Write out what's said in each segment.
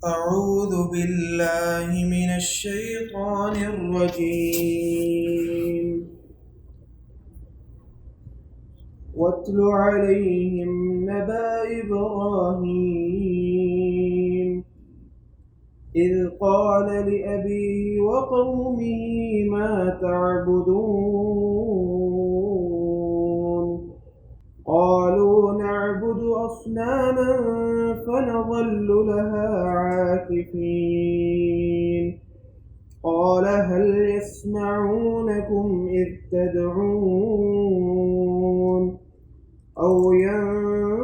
أعوذ بالله من الشيطان الرجيم. واتل عليهم نبأ إبراهيم إذ قال لأبيه وقومه ما تعبدون قالوا نعبد أصناما فنظل لها عاكفين قال هل يسمعونكم إذ تدعون أو ينفعونكم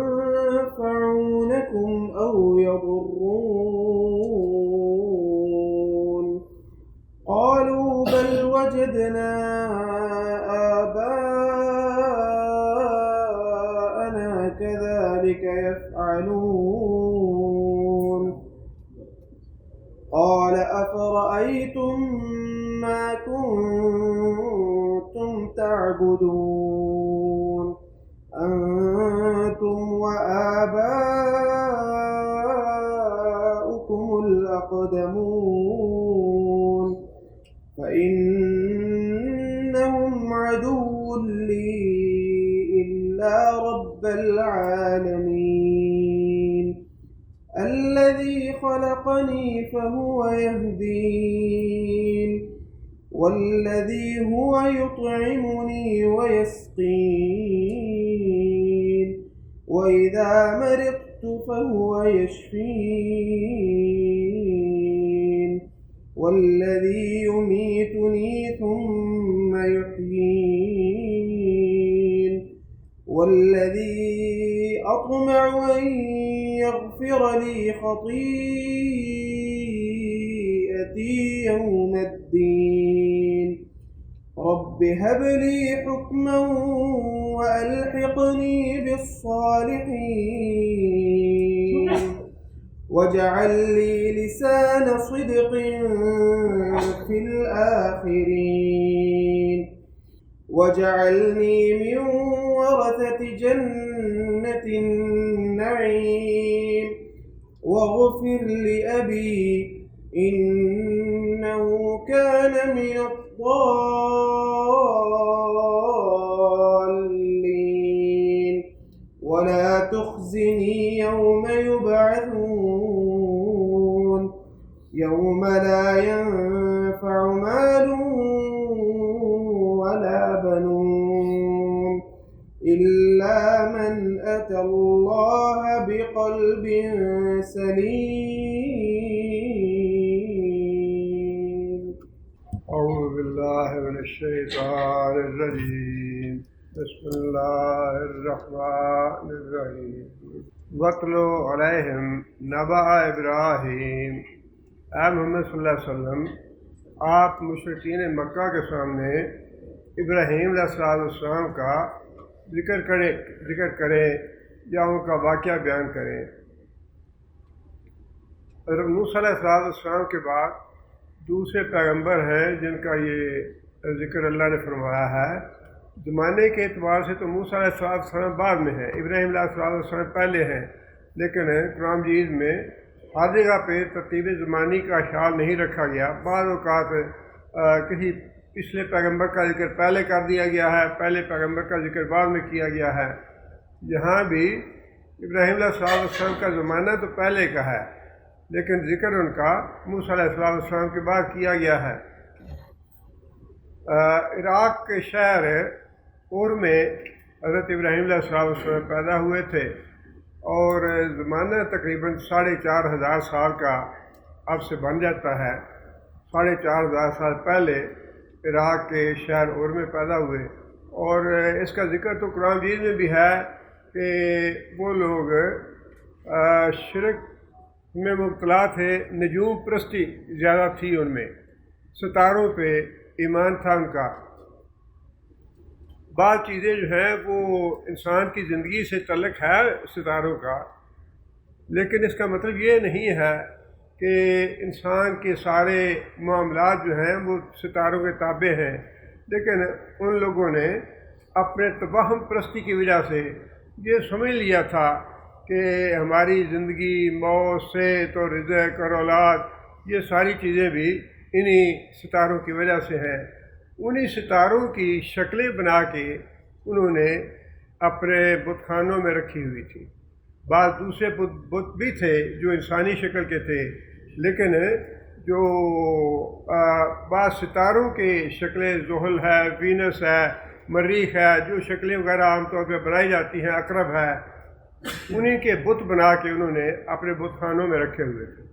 أو يضرون قالوا بل وجدنا آباءنا كذلك يفعلون قال أفرأيتم ما كنتم تعبدون أنتم وآباؤكم الأقدمون فإنهم عدو لي إلا رب العالمين الذي خلقني فهو يهدين والذي هو يطعمني ويسقين وإذا مرضت فهو يشفين والذي يميتني ثم يحيين والذي أطمع أن يغفر لي خطيئتي يوم الدين رب هب لي حكما وألحقني بالصالحين واجعل لي لسان صدق في الآخرين واجعلني من ورثة جنة النعيم واغفر لأبي إنه كان من الضالين ولا تخزني يوم يبعثون يوم لا ينفع مال ولا بنون إلا من أتى الله بقلب سليم. أعوذ بالله من الشيطان الرجيم. بسم الله الرحمن الرحيم. وَاتْلُ عَلَيْهِمْ نَبَأَ إبراہیم. اے محمد صلی اللہ علیہ وسلم آپ مشرکین مکہ کے سامنے ابراہیم علیہ السلام کا ذکر کریں یا ان کا واقعہ بیان کریں. حضرت موسیٰ علیہ السلام کے بعد دوسرے پیغمبر ہیں جن کا یہ ذکر اللہ نے فرمایا ہے. زمانے کے اعتبار سے تو موسیٰ علیہ السلام بعد میں ہیں، ابراہیم علیہ السلام پہلے ہیں، لیکن قرآن مجید میں ہر جگہ پہ ترتیب زمانی کا خیال نہیں رکھا گیا. بعض اوقات کسی پچھلے پیغمبر کا ذکر پہلے کر دیا گیا ہے، پہلے پیغمبر کا ذکر بعد میں کیا گیا ہے. یہاں بھی ابراہیم علیہ السلام کا زمانہ تو پہلے کا ہے، لیکن ذکر ان کا موسیٰ علیہ السلام کے بعد کیا گیا ہے. عراق کے شہر اور میں حضرت ابراہیم علیہ السلام پیدا ہوئے تھے اور زمانہ تقریباً 4,500 سال کا اب سے بن جاتا ہے. 4,500 سال پہلے عراق کے شہر اور میں پیدا ہوئے، اور اس کا ذکر تو قرآن مجید میں بھی ہے کہ وہ لوگ شرک میں مبتلا تھے. نجوم پرستی زیادہ تھی ان میں، ستاروں پہ ایمان تھا ان کا. بعض چیزیں جو ہیں وہ انسان کی زندگی سے تعلق ہے ستاروں کا، لیکن اس کا مطلب یہ نہیں ہے کہ انسان کے سارے معاملات جو ہیں وہ ستاروں کے تابع ہیں. لیکن ان لوگوں نے اپنے توہم پرستی کی وجہ سے یہ سمجھ لیا تھا کہ ہماری زندگی، موت، صحت اور رزق اور اولاد، یہ ساری چیزیں بھی انہی ستاروں کی وجہ سے ہیں۔ انہی ستاروں کی شکلیں بنا کے انہوں نے اپنے بت خانوں میں رکھی ہوئی تھی۔ بعض دوسرے بت بھی تھے جو انسانی شکل کے تھے، لیکن جو بعض ستاروں کی شکلیں، زحل ہے، وینس ہے، مریخ ہے، جو شکلیں وغیرہ عام طور پہ بنائی جاتی ہیں، عقرب ہے، انہی کے بت بنا کے انہوں نے اپنے بت خانوں میں رکھے ہوئے تھے۔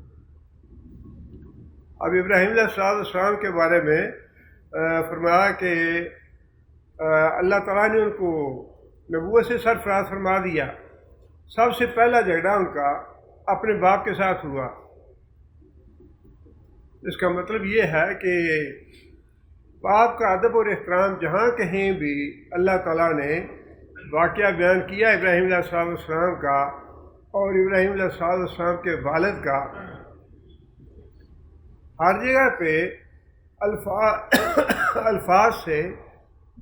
اب ابراہیم علیہ السلام کے بارے میں فرمایا کہ اللہ تعالیٰ نے ان کو نبوت سے سرفراز فرما دیا۔ سب سے پہلا جھگڑا ان کا اپنے باپ کے ساتھ ہوا۔ اس کا مطلب یہ ہے کہ باپ کا ادب اور احترام جہاں کہیں بھی اللہ تعالیٰ نے واقعہ بیان کیا ابراہیم علیہ السلام کا اور ابراہیم علیہ السلام کے والد کا، ہر جگہ پہ الفاظ سے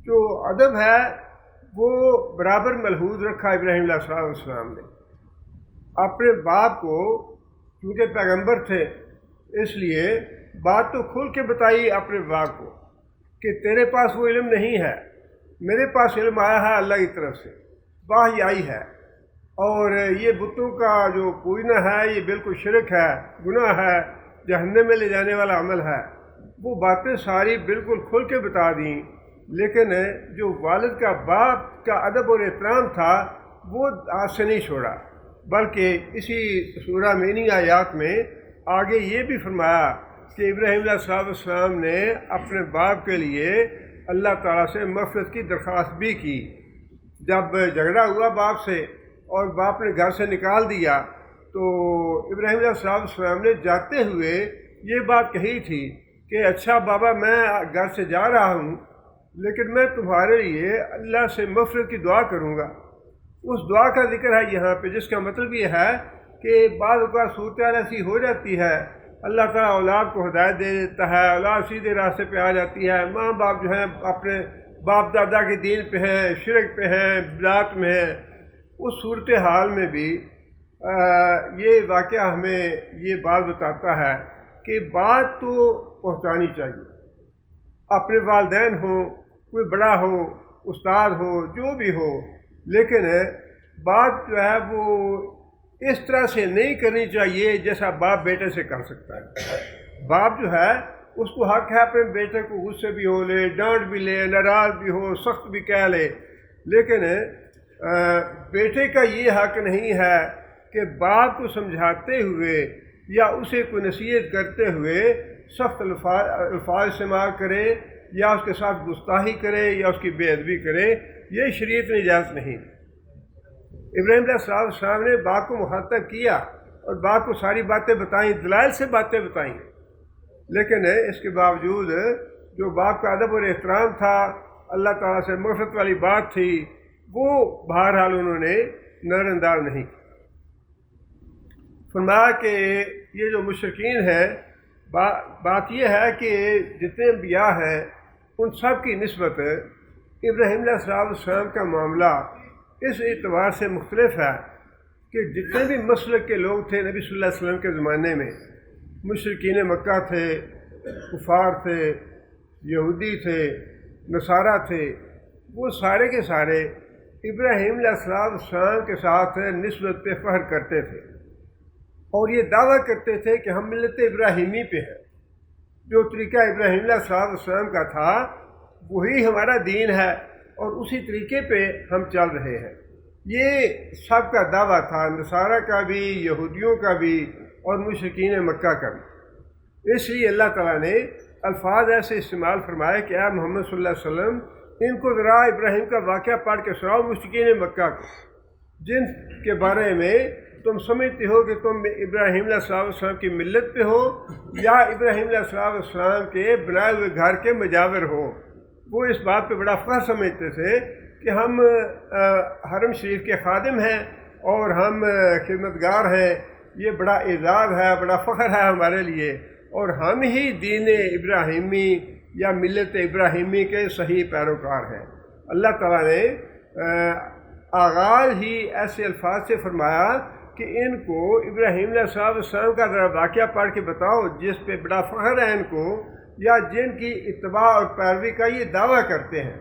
جو ادب ہے وہ برابر ملحوظ رکھا ابراہیم علیہ السلام نے۔ اپنے باپ کو، کیونکہ پیغمبر تھے، اس لیے بات تو کھل کے بتائی اپنے باپ کو کہ تیرے پاس وہ علم نہیں ہے، میرے پاس علم آیا ہے اللہ کی طرف سے، وحی آئی ہے، اور یہ بتوں کا جو پوجنا ہے یہ بالکل شرک ہے، گناہ ہے، جہنم میں لے جانے والا عمل ہے۔ وہ باتیں ساری بالکل کھل کے بتا دیں، لیکن جو والد کا، باپ کا ادب اور احترام تھا وہ ہاتھ سے نہیں چھوڑا، بلکہ اسی سورہ میں، انہی آیات میں آگے یہ بھی فرمایا کہ ابراہیم علیہ السلام نے اپنے باپ کے لیے اللہ تعالیٰ سے مغفرت کی درخواست بھی کی۔ جب جھگڑا ہوا باپ سے اور باپ نے گھر سے نکال دیا تو ابراہیم علیہ السلام نے جاتے ہوئے یہ بات کہی تھی کہ اچھا بابا، میں گھر سے جا رہا ہوں، لیکن میں تمہارے لیے اللہ سے مغفرت کی دعا کروں گا۔ اس دعا کا ذکر ہے یہاں پہ، جس کا مطلب یہ ہے کہ بعض اوقات صورتحال ایسی ہو جاتی ہے، اللہ تعالیٰ اولاد کو ہدایت دے دیتا ہے، اولاد سیدھے راستے پہ آ جاتی ہے، ماں باپ جو ہیں اپنے باپ دادا کے دین پہ ہیں، شرک پہ ہیں، بدعت میں ہیں۔ اس صورتحال میں بھی یہ واقعہ ہمیں یہ بات بتاتا ہے کہ بات تو پہنچانی چاہیے، اپنے والدین ہوں، کوئی بڑا ہو، استاد ہو، جو بھی ہو، لیکن بات جو ہے وہ اس طرح سے نہیں کرنی چاہیے جیسا باپ بیٹے سے کر سکتا ہے۔ باپ جو ہے اس کو حق ہے اپنے بیٹے کو غصے بھی ہو لے، ڈانٹ بھی لے، ناراض بھی ہو، سخت بھی کہہ لے، لیکن بیٹے کا یہ حق نہیں ہے کہ باپ کو سمجھاتے ہوئے یا اسے کوئی نصیحت کرتے ہوئے سخت الفاظ استعمال کرے یا اس کے ساتھ گستاخی کرے یا اس کی بے ادبی کرے۔ یہ شریعت میں اجازت نہیں۔ ابراہیم علیہ السلام نے باپ کو مخاطب کیا اور باپ کو ساری باتیں بتائیں، دلائل سے باتیں بتائیں، لیکن اس کے باوجود جو باپ کا ادب اور احترام تھا، اللہ تعالیٰ سے مغفرت والی بات تھی، وہ بہرحال انہوں نے نظر انداز نہیں کی۔ فرمایا کہ یہ جو مشرکین ہیں، بات یہ ہے کہ جتنے انبیاء ہیں ان سب کی نسبت ابراہیم علیہ السلام کا معاملہ اس اعتبار سے مختلف ہے کہ جتنے بھی مسلک کے لوگ تھے نبی صلی اللہ علیہ وسلم کے زمانے میں، مشرکین مکہ تھے، کفار تھے، یہودی تھے، نصارہ تھے، وہ سارے کے سارے ابراہیم علیہ السلام کے ساتھ نسبت پہ فخر کرتے تھے اور یہ دعویٰ کرتے تھے کہ ہم ملت ابراہیمی پہ ہیں، جو طریقہ ابراہیم علیہ السلام کا تھا وہی ہمارا دین ہے اور اسی طریقے پہ ہم چل رہے ہیں۔ یہ سب کا دعویٰ تھا، نصارہ کا بھی، یہودیوں کا بھی اور مشرکین مکہ کا بھی۔ اس لیے اللہ تعالیٰ نے الفاظ ایسے استعمال فرمائے کہ اے محمد صلی اللہ علیہ وسلم، ان کو ذرا ابراہیم کا واقعہ پڑھ کے سناؤ مشرکین مکہ کو، جن کے بارے میں تم سمجھتے ہو کہ تم ابراہیم علیہ السلام کی ملت پہ ہو یا ابراہیم علیہ السلام کے بنائے ہوئے گھر کے مجاور ہو۔ وہ اس بات پہ بڑا فخر سمجھتے تھے کہ ہم حرم شریف کے خادم ہیں اور ہم خدمتگار ہیں، یہ بڑا اعزاز ہے، بڑا فخر ہے ہمارے لیے، اور ہم ہی دین ابراہیمی یا ملت ابراہیمی کے صحیح پیروکار ہیں۔ اللہ تعالیٰ نے آغاز ہی ایسے الفاظ سے فرمایا کہ ان کو ابراہیم علیہ السلام کا ذرا واقعہ پڑھ کے بتاؤ جس پہ بڑا فخر ہے ان کو، یا جن کی اتباع اور پیروی کا یہ دعویٰ کرتے ہیں۔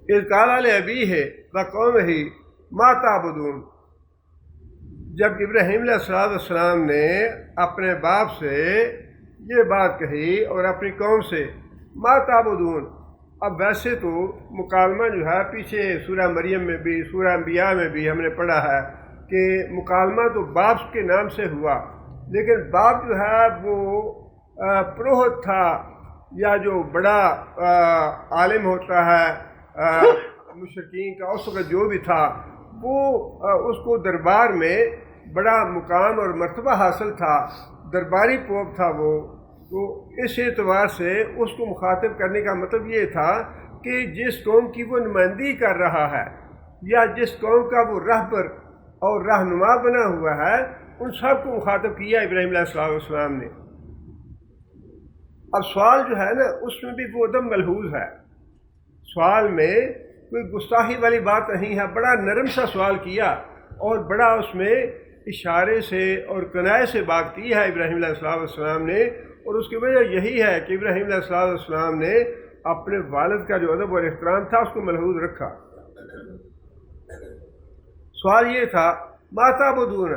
اذ قال لأبیہ وقومہ ما تعبدون، جب ابراہیم علیہ السلام نے اپنے باپ سے یہ بات کہی اور اپنی قوم سے ما تعبدون، اب ویسے تو مکالمہ جو ہے پیچھے سورہ مریم میں بھی سورہ انبیاء میں بھی ہم نے پڑھا ہے کہ مکالمہ تو باپ کے نام سے ہوا، لیکن باپ جو ہے وہ پروہت تھا یا جو بڑا عالم ہوتا ہے مشرکین کا اس وقت جو بھی تھا، وہ اس کو دربار میں بڑا مقام اور مرتبہ حاصل تھا، درباری پوپ تھا وہ، تو اس اعتبار سے اس کو مخاطب کرنے کا مطلب یہ تھا کہ جس قوم کی وہ نمائندگی کر رہا ہے یا جس قوم کا وہ رہبر اور رہنما بنا ہوا ہے، ان سب کو مخاطب کیا ابراہیم علیہ السلام نے۔ اب سوال جو ہے نا اس میں بھی وہ عدم ملحوظ ہے، سوال میں کوئی گستاخی والی بات نہیں ہے، بڑا نرم سا سوال کیا اور بڑا اس میں اشارے سے اور کنائے سے بات کی ہے ابراہیم علیہ السلام نے، اور اس کی وجہ یہی ہے کہ ابراہیم علیہ السلام نے اپنے والد کا جو ادب اور احترام تھا اس کو ملحوظ رکھا۔ سوال یہ تھا ما تعبدون،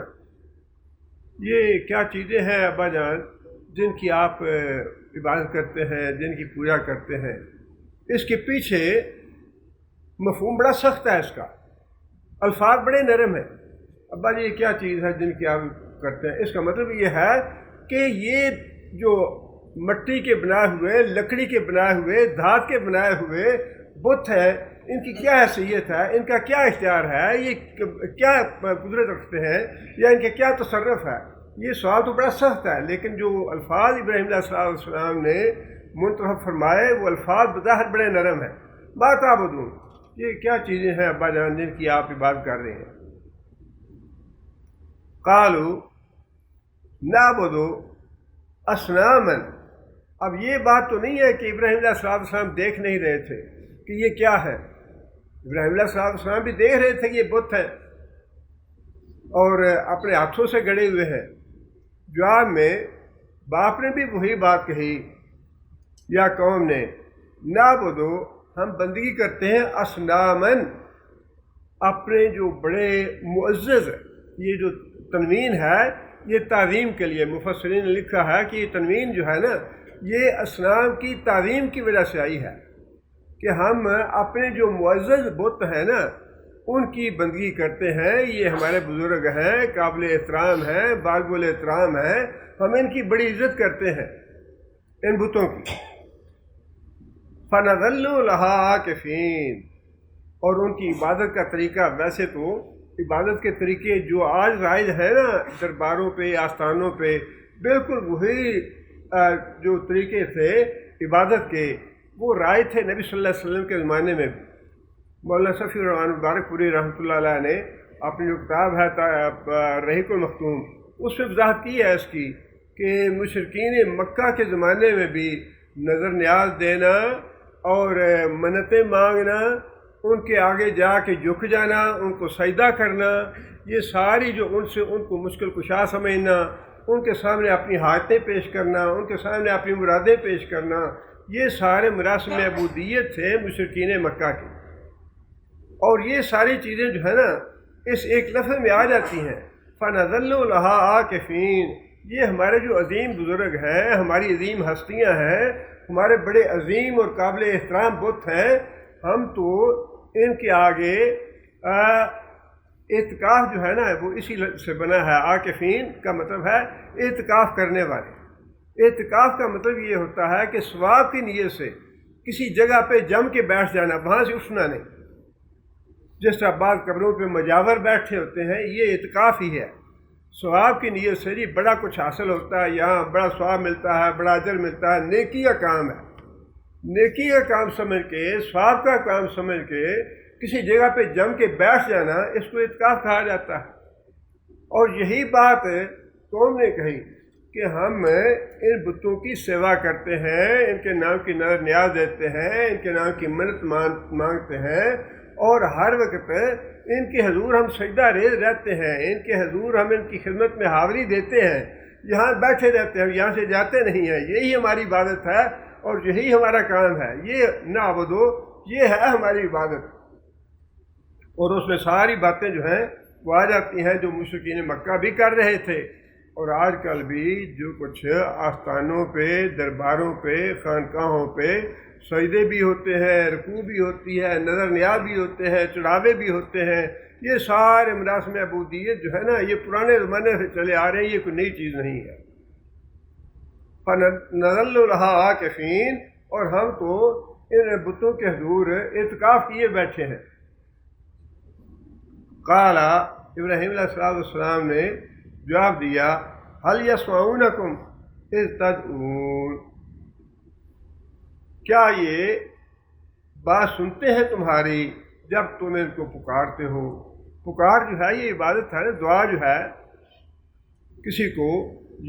یہ کیا چیزیں ہیں ابا جان جن کی آپ عبادت کرتے ہیں، جن کی پوجا کرتے ہیں؟ اس کے پیچھے مفہوم بڑا سخت ہے، اس کا الفاظ بڑے نرم ہیں۔ ابا جی یہ کیا چیز ہے جن کی آپ کرتے ہیں؟ اس کا مطلب یہ ہے کہ یہ جو مٹی کے بنائے ہوئے، لکڑی کے بنائے ہوئے، دھات کے بنائے ہوئے بت ہیں، ان کی کیا حیثیت ہے، ان کا کیا اختیار ہے، یہ کیا قدرت رکھتے ہیں، یا ان کے کیا تصرف ہے؟ یہ سوال تو بڑا سخت ہے، لیکن جو الفاظ ابراہیم علیہ السلام نے منتخب فرمائے وہ الفاظ بظاہر بڑے نرم ہیں۔ ما تعبدون، یہ کیا چیزیں ہیں ابا جان جن کی آپ عبادت کر رہے ہیں؟ قالوا نعبد اصناما، اب یہ بات تو نہیں ہے کہ ابراہیم علیہ السلام دیکھ نہیں رہے تھے کہ یہ کیا ہے، ابراہیم علیہ السلام بھی دیکھ رہے تھے کہ یہ بت ہیں اور اپنے ہاتھوں سے گڑے ہوئے ہیں۔ جواب میں باپ نے بھی وہی بات کہی، یا قوم نے، نعبدو، ہم بندگی کرتے ہیں، اصنامن، اپنے جو بڑے معزز، یہ جو تنوین ہے یہ تعظیم کے لیے، مفسرین نے لکھا ہے کہ یہ تنوین جو ہے نا یہ اصنام کی تعظیم کی وجہ سے آئی ہے، کہ ہم اپنے جو معزز بت ہیں نا ان کی بندگی کرتے ہیں، یہ ہمارے بزرگ ہیں، قابل احترام ہیں، باغ الاحترام ہیں، ہم ان کی بڑی عزت کرتے ہیں ان بتوں کی۔ فَنَظَلُّ لَهَا عَاكِفِينَ، اور ان کی عبادت کا طریقہ، ویسے تو عبادت کے طریقے جو آج رائج ہیں نا درباروں پہ، آستانوں پہ، بالکل وہی جو طریقے تھے عبادت کے وہ رائج تھے نبی صلی اللہ علیہ وسلم کے زمانے میں بھی۔ مولانا صفی الرحمن مبارک پوری رحمۃ اللہ علیہ نے اپنی جو کتاب ہے رحیق المختوم اس میں وضاحت کی ہے اس کی کہ مشرکین مکہ کے زمانے میں بھی نظر نیاز دینا اور منتیں مانگنا، ان کے آگے جا کے جھک جانا، ان کو سجدہ کرنا، یہ ساری جو ان کو مشکل کشا سمجھنا، ان کے سامنے اپنی حاجتیں پیش کرنا، ان کے سامنے اپنی مرادیں پیش کرنا، یہ سارے مراسم عبودیت تھے مشرکین مکہ کے۔ اور یہ ساری چیزیں جو ہے نا اس ایک لفظ میں آ جاتی ہیں، فَنَظَلُّ لَهَا عَاكِفِينَ، یہ ہمارے جو عظیم بزرگ ہیں، ہماری عظیم ہستیاں ہیں، ہمارے بڑے عظیم اور قابل احترام بت ہیں، ہم تو ان کے آگے اعتکاف جو ہے نا وہ اسی سے بنا ہے۔ عاکفین کا مطلب ہے اعتکاف کرنے والے۔ اعتکاف کا مطلب یہ ہوتا ہے کہ ثواب کی نیت سے کسی جگہ پہ جم کے بیٹھ جانا، وہاں سے اٹھنا نہیں، جس طرح بعض قبروں پہ مجاور بیٹھے ہوتے ہیں، یہ اعتکاف ہی ہے۔ ثواب کی نیت سے جی بڑا کچھ حاصل ہوتا ہے، یہاں بڑا ثواب ملتا ہے، بڑا اجر ملتا ہے، نیکی کا کام ہے، نیکی کا کام سمجھ کے، ثواب کا کام سمجھ کے کسی جگہ پہ جم کے بیٹھ جانا، اس کو اعتکاف کہا جاتا ہے۔ اور یہی بات قوم نے کہی کہ ہم ان بتوں کی سیوا کرتے ہیں، ان کے نام کی نظر نیاز دیتے ہیں، ان کے نام کی منت مانگتے ہیں، اور ہر وقت ان کے حضور ہم سجدہ ریز رہتے ہیں، ان کے حضور ہم ان کی خدمت میں حاضری دیتے ہیں، یہاں بیٹھے رہتے ہیں، یہاں سے جاتے نہیں ہیں، یہی ہماری عبادت ہے اور یہی ہمارا کام ہے، یہ نعبدو، یہ ہے ہماری عبادت۔ اور اس میں ساری باتیں جو ہیں وہ آ جاتی ہیں جو مشرکین مکہ بھی کر رہے تھے، اور آج کل بھی جو کچھ آستانوں پہ، درباروں پہ، خانقاہوں پہ سجدے بھی ہوتے ہیں، رکوع بھی ہوتی ہے، نظر نیاز بھی ہوتے ہیں، چڑھاوے بھی ہوتے ہیں، یہ سارے مراسم عبودیت جو ہے نا، یہ پرانے زمانے سے چلے آ رہے ہیں، یہ کوئی نئی چیز نہیں ہے۔ فَنَظَلُّ لَهَا عَاكِفِينَ، اور ہم تو ان بتوں کے حضور اعتکاف کیے بیٹھے ہیں۔ قال ابراہیم علیہ السلام نے جواب دیا، هَلْ يَسْمَعُونَكُمْ إِذْ تَدْعُونَ، کیا یہ بات سنتے ہیں تمہاری جب تم ان کو پکارتے ہو؟ پکار جو ہے یہ عبادت ہے، دعا جو ہے، کسی کو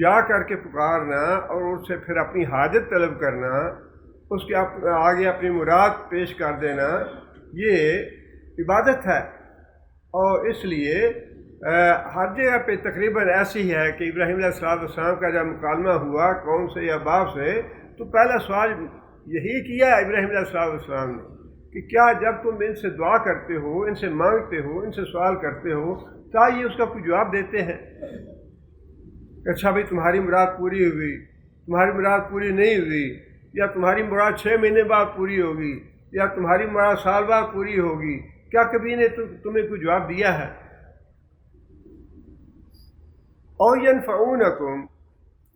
یا کر کے پکارنا اور اس سے پھر اپنی حاجت طلب کرنا، اس کے آگے اپنی مراد پیش کر دینا، یہ عبادت ہے۔ اور اس لیے ہر جگہ پہ تقریباً ایسی ہے کہ ابراہیم علیہ السلام کا جب مکالمہ ہوا قوم سے یا باپ سے، تو پہلا سوال یہی کیا ابراہیم علیہ السلام نے کہ کیا جب تم ان سے دعا کرتے ہو، ان سے مانگتے ہو، ان سے سوال کرتے ہو، کیا یہ اس کا کوئی جواب دیتے ہیں؟ اچھا بھائی تمہاری مراد پوری ہوئی، تمہاری مراد پوری نہیں ہوئی، یا تمہاری مراد 6 مہینے بعد پوری ہوگی، یا تمہاری مراد سال بعد پوری ہوگی، کیا کبھی نے تمہیں کوئی جواب دیا ہے؟ او ینفعونکم،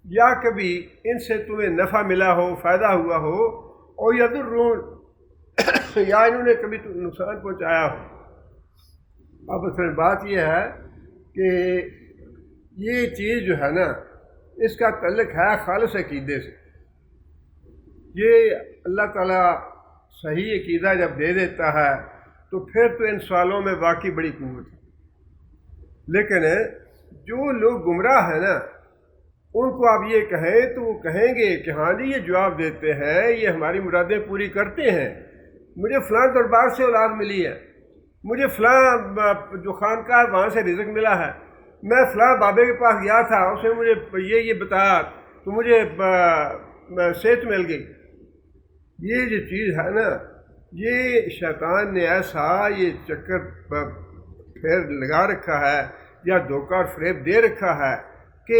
یا کبھی ان سے تمہیں نفع ملا ہو، فائدہ ہوا ہو، او یضرون، یا انہوں نے کبھی نقصان پہنچایا ہو۔ اب اصل بات یہ ہے کہ یہ چیز جو ہے نا، اس کا تعلق ہے خالص عقیدے سے۔ یہ اللہ تعالیٰ صحیح عقیدہ جب دے دیتا ہے تو پھر تو ان سوالوں میں واقعی بڑی قوت ہے۔ لیکن جو لوگ گمراہ ہیں نا، ان کو آپ یہ کہیں تو وہ کہیں گے کہ ہاں جی یہ جواب دیتے ہیں، یہ ہماری مرادیں پوری کرتے ہیں، مجھے فلاں دربار سے اولاد ملی ہے، مجھے فلاں جو خانقاہ ہے وہاں سے رزق ملا ہے، میں فلاں بابے کے پاس گیا تھا، اس نے مجھے یہ بتایا تو مجھے صحت مل گئی۔ یہ جو چیز ہے نا، یہ شیطان نے ایسا یہ چکر پھر لگا رکھا ہے یا دھوکہ اور فریب دے رکھا ہے کہ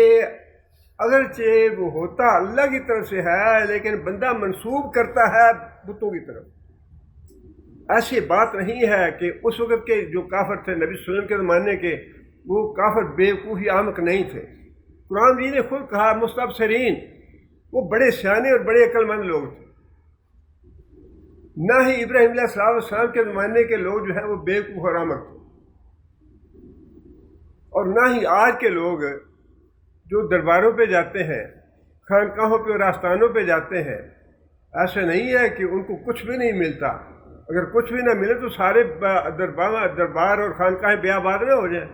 اگرچہ وہ ہوتا اللہ کی طرف سے ہے لیکن بندہ منسوب کرتا ہے بتوں کی طرف۔ ایسی بات نہیں ہے کہ اس وقت کے جو کافر تھے نبی صلی اللہ علیہ وسلم کے زمانے کے، وہ کافر بیوقوفی احمق نہیں تھے۔ قرآن جی نے خود کہا مستبصرین، وہ بڑے سیانے اور بڑے عقل مند لوگ تھے۔ نہ ہی ابراہیم علیہ السلام کے زمانے کے لوگ جو ہیں وہ بیوقوف اور احمق تھے، اور نہ ہی آج کے لوگ جو درباروں پہ جاتے ہیں، خانقاہوں پہ اور آستانوں پہ جاتے ہیں، ایسا نہیں ہے کہ ان کو کچھ بھی نہیں ملتا۔ اگر کچھ بھی نہ ملے تو سارے دربار اور خانقاہیں بے آباد نہ ہو جائیں۔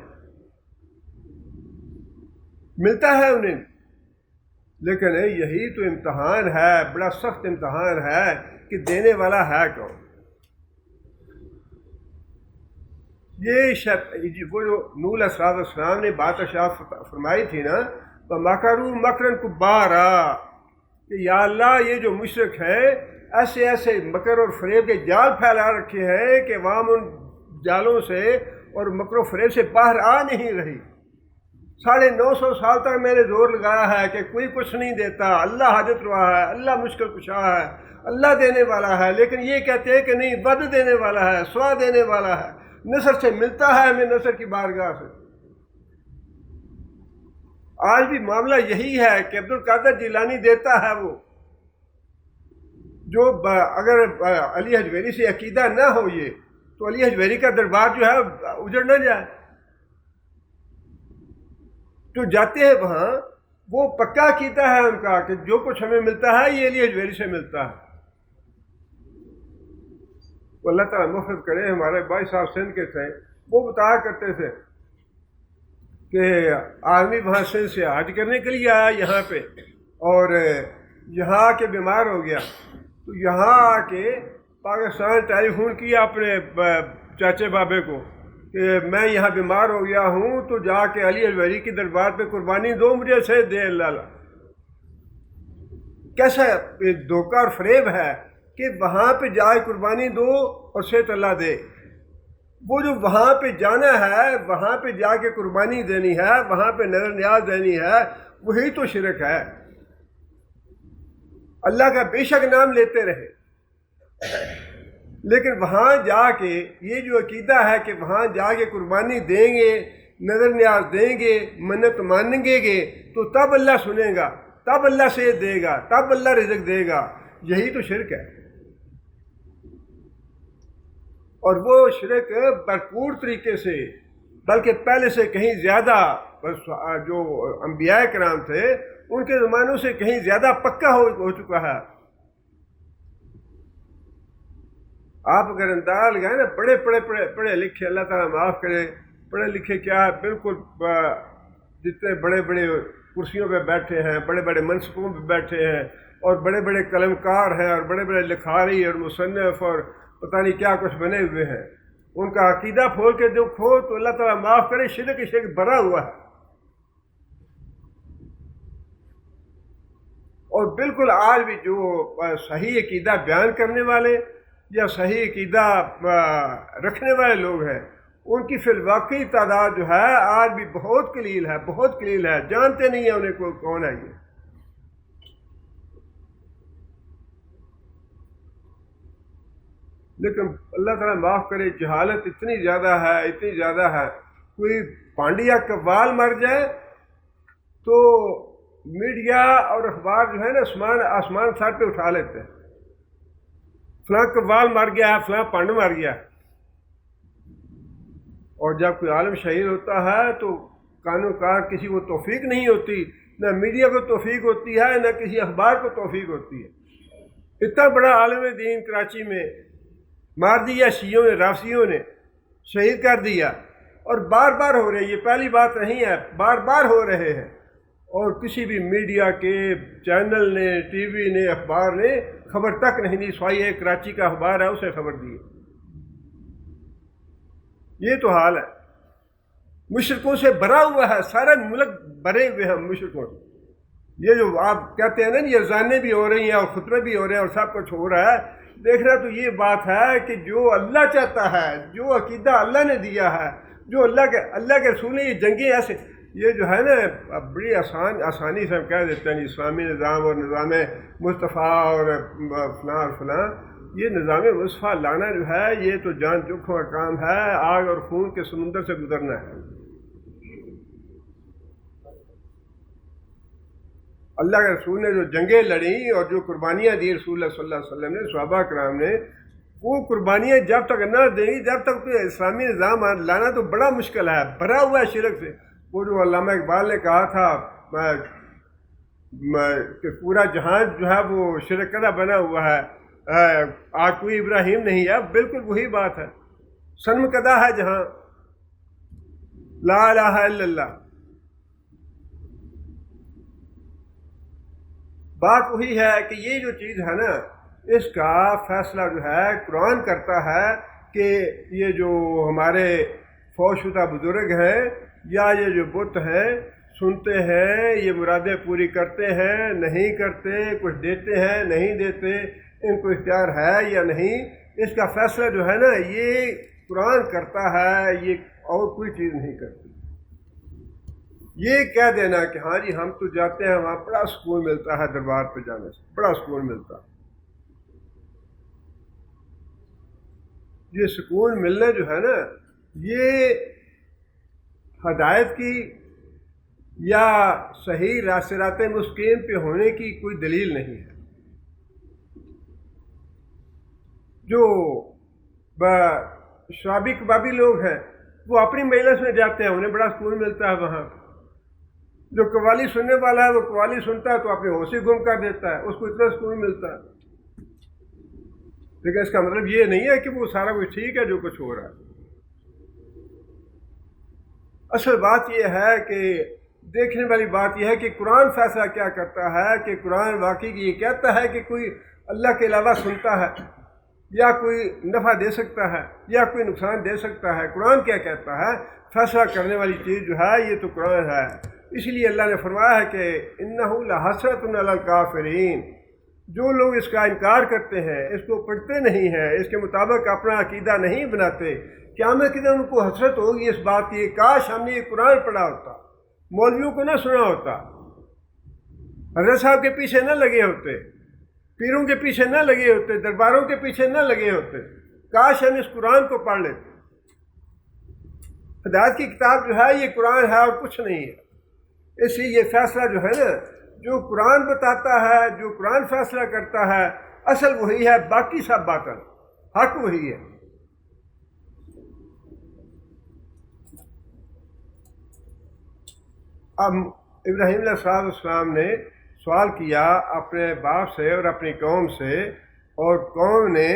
ملتا ہے انہیں، لیکن یہی تو امتحان ہے، بڑا سخت امتحان ہے کہ دینے والا ہے کون۔ یہ وہ جو نوح علیہ السلام نے بات ارشاد فرمائی تھی نا، وَمَكَرُوا مَكْرًا كُبَّارًا، کہ یا اللہ یہ جو مشرک ہے ایسے ایسے مکر اور فریب کے جال پھیلا رکھے ہیں کہ عوام ان جالوں سے اور مکر و فریب سے باہر آ نہیں رہی۔ 950 سال تک میں نے زور لگایا ہے کہ کوئی کچھ نہیں دیتا، اللہ حاجت روا ہے، اللہ مشکل کشا ہے، اللہ دینے والا ہے، لیکن یہ کہتے ہیں کہ نہیں، ود دینے والا ہے، سوا دینے والا ہے، نصر سے ملتا ہے ہمیں نصر کی بارگاہ سے۔ آج بھی معاملہ یہی ہے کہ عبد القادر جیلانی دیتا ہے، وہ جو اگر علی حجویری سے عقیدہ نہ ہو یہ، تو علی حجویری کا دربار جو ہے اجڑ نہ جائے۔ تو جاتے ہیں وہاں، وہ پکا عقیدہ ہے ان کا کہ جو کچھ ہمیں ملتا ہے یہ علی حجویری سے ملتا ہے۔ تو اللہ تعالیٰ محفوظ کرے۔ ہمارے بھائی صاحب سندھ کے تھے، وہ بتایا کرتے تھے کہ آدمی وہاں سندھ سے حج کرنے کے لیے آیا یہاں پہ، اور یہاں آ کے بیمار ہو گیا، تو یہاں آ کے پاکستان ٹیلی فون کیا اپنے چاچے بابے کو کہ میں یہاں بیمار ہو گیا ہوں تو جا کے علی الویری کی دربار پہ قربانی دو، مجھے سے دے اللہ۔ کیسا دھوکہ اور فریب ہے کہ وہاں پہ جا کے قربانی دو اور صحت اللہ دے۔ وہ جو وہاں پہ جانا ہے، وہاں پہ جا کے قربانی دینی ہے، وہاں پہ نظر نیاز دینی ہے، وہی تو شرک ہے۔ اللہ کا بے شک نام لیتے رہے، لیکن وہاں جا کے یہ جو عقیدہ ہے کہ وہاں جا کے قربانی دیں گے، نظر نیاز دیں گے، منت مانیں گے تو تب اللہ سنے گا، تب اللہ صحت دے گا، تب اللہ رزق دے گا، یہی تو شرک ہے۔ اور وہ شرک بھرپور طریقے سے، بلکہ پہلے سے کہیں زیادہ، جو انبیاء کرام تھے ان کے زمانوں سے کہیں زیادہ پکا ہو چکا ہے۔ آپ اگر انداز لگائیں نا، پڑھے لکھے، اللہ تعالیٰ معاف کرے، پڑھے لکھے کیا ہے، بالکل جتنے بڑے بڑے کرسیوں پہ بیٹھے ہیں، بڑے بڑے منصبوں پہ بیٹھے ہیں، اور بڑے بڑے قلمکار ہیں، اور بڑے بڑے لکھاری اور مصنف اور پتہ نہیں کیا کچھ بنے ہوئے ہیں، ان کا عقیدہ پھول کے دیکھو تو اللہ تعالیٰ معاف کرے، شرک بھرا ہوا ہے۔ اور بالکل آج بھی جو صحیح عقیدہ بیان کرنے والے یا صحیح عقیدہ رکھنے والے لوگ ہیں، ان کی فی الواقعی تعداد جو ہے آج بھی بہت قلیل ہے، بہت قلیل ہے، جانتے نہیں ہیں انہیں کون ہے یہ۔ لیکن اللہ تعالیٰ معاف کرے، جہالت اتنی زیادہ ہے، اتنی زیادہ ہے، کوئی پانڈیا قوال مر جائے تو میڈیا اور اخبار جو ہے نا آسمان سر پہ اٹھا لیتے ہیں، فلاں قوال مر گیا ہے، فلاں پانڈ مر گیا۔ اور جب کوئی عالم شہید ہوتا ہے تو قانونکار کسی کو توفیق نہیں ہوتی، نہ میڈیا کو توفیق ہوتی ہے، نہ کسی اخبار کو توفیق ہوتی ہے۔ اتنا بڑا عالم دین کراچی میں مار دیا شیعوں نے، رافضیوں نے شہید کر دیا، اور بار بار ہو رہے ہیں، یہ پہلی بات نہیں ہے، بار بار ہو رہے ہیں، اور کسی بھی میڈیا کے چینل نے، ٹی وی نے، اخبار نے خبر تک نہیں دی، سوائے ایک کراچی کا اخبار ہے اسے خبر دی۔ یہ تو حال ہے، مشرکوں سے بھرا ہوا ہے، سارا ملک بھرے ہوئے ہیں مشرکوں سے۔ یہ جو آپ کہتے ہیں نا یہ اذانیں بھی ہو رہی ہیں اور خطبے بھی ہو رہے ہیں اور سب کچھ ہو رہا ہے، دیکھنا تو یہ بات ہے کہ جو اللہ چاہتا ہے، جو عقیدہ اللہ نے دیا ہے، جو اللہ کے رسول نے، یہ جنگیں ایسے، یہ جو ہے نا بڑی آسانی سے ہم کہہ دیتے ہیں اسلامی نظام اور نظام مصطفیٰ اور فلاں اور فلاں، یہ نظام مصطفیٰ لانا جو ہے یہ تو جان جوکھوں کا کام ہے، آگ اور خون کے سمندر سے گزرنا ہے۔ اللہ کے رسول نے جو جنگیں لڑیں اور جو قربانیاں دی رسول اللہ صلی اللہ علیہ وسلم نے، صحابہ کرام نے، وہ قربانیاں جب تک نہ دیں گی، جب تک تو اسلامی نظام لانا تو بڑا مشکل ہے، بھرا ہوا ہے شرک سے۔ وہ جو علامہ اقبال نے کہا تھا کہ پورا جہان جو ہے وہ شرک کدہ بنا ہوا ہے، آج کوئی ابراہیم نہیں ہے، بالکل وہی بات ہے، صنم کدہ ہے جہاں، لا الہ الا اللہ۔ بات وہی ہے کہ یہ جو چیز ہے نا، اس کا فیصلہ جو ہے قرآن کرتا ہے کہ یہ جو ہمارے فوت شدہ بزرگ ہیں یا یہ جو بت ہیں، سنتے ہیں، یہ مرادیں پوری کرتے ہیں نہیں کرتے، کچھ دیتے ہیں نہیں دیتے، ان کو اختیار ہے یا نہیں، اس کا فیصلہ جو ہے نا یہ قرآن کرتا ہے، یہ اور کوئی چیز نہیں کرتی۔ یہ کہہ دینا کہ ہاں جی ہم تو جاتے ہیں، وہاں بڑا سکون ملتا ہے، دربار پہ جانے سے بڑا سکون ملتا ہے، یہ سکون ملنا جو ہے نا یہ ہدایت کی یا صحیح صراط مستقیم پہ ہونے کی کوئی دلیل نہیں ہے۔ جو شرابی کبابی لوگ ہیں وہ اپنی مجلس میں جاتے ہیں، انہیں بڑا سکون ملتا ہے وہاں۔ جو قوالی سننے والا ہے وہ قوالی سنتا ہے تو اپنے ہوش ہی گم کر دیتا ہے، اس کو اتنا سکون ملتا ہے۔ لیکن اس کا مطلب یہ نہیں ہے کہ وہ سارا کچھ ٹھیک ہے جو کچھ ہو رہا ہے۔ اصل بات یہ ہے کہ دیکھنے والی بات یہ ہے کہ قرآن فیصلہ کیا کرتا ہے، کہ قرآن واقعی یہ کہتا ہے کہ کوئی اللہ کے علاوہ سنتا ہے، یا کوئی نفع دے سکتا ہے یا کوئی نقصان دے سکتا ہے؟ قرآن کیا کہتا ہے؟ فیصلہ کرنے والی چیز جو ہے یہ تو قرآن ہے۔ اس لیے اللہ نے فرمایا ہے کہ انہ لحسرۃ علی الکافرین، جو لوگ اس کا انکار کرتے ہیں، اس کو پڑھتے نہیں ہیں، اس کے مطابق اپنا عقیدہ نہیں بناتے، قیامت کے دن ان کو حسرت ہوگی اس بات کی، کاش ہم نے یہ قرآن پڑھا ہوتا، مولویوں کو نہ سنا ہوتا، حضرت صاحب کے پیچھے نہ لگے ہوتے، پیروں کے پیچھے نہ لگے ہوتے، درباروں کے پیچھے نہ لگے ہوتے، کاش ہم اس قرآن کو پڑھ لیتے۔ ہدایت کی کتاب جو ہے یہ قرآن ہے اور کچھ نہیں ہے۔ اس لیے یہ فیصلہ جو ہے نا، جو قرآن بتاتا ہے، جو قرآن فیصلہ کرتا ہے، اصل وہی ہے، باقی سب باطل، حق وہی ہے۔ اب ابراہیم علیہ السلام نے سوال کیا اپنے باپ سے اور اپنی قوم سے، اور قوم نے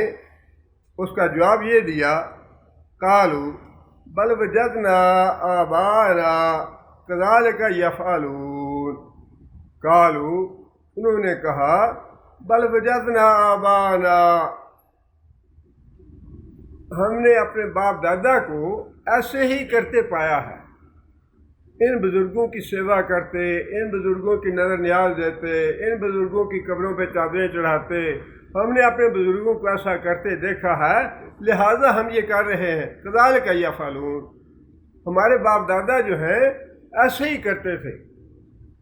اس کا جواب یہ دیا، قالوا بل وجدنا آباءنا کذالک یفعلون، قالوا انہوں نے کہا بل وجدنا آباءنا، ہم نے اپنے باپ دادا کو ایسے ہی کرتے پایا ہے، ان بزرگوں کی سیوا کرتے، ان بزرگوں کی نظر نیاز دیتے، ان بزرگوں کی قبروں پہ چادریں چڑھاتے، ہم نے اپنے بزرگوں کو ایسا کرتے دیکھا ہے، لہٰذا ہم یہ کر رہے ہیں۔ کذالک یفعلون، ہمارے باپ دادا جو ہیں ایسے ہی کرتے تھے،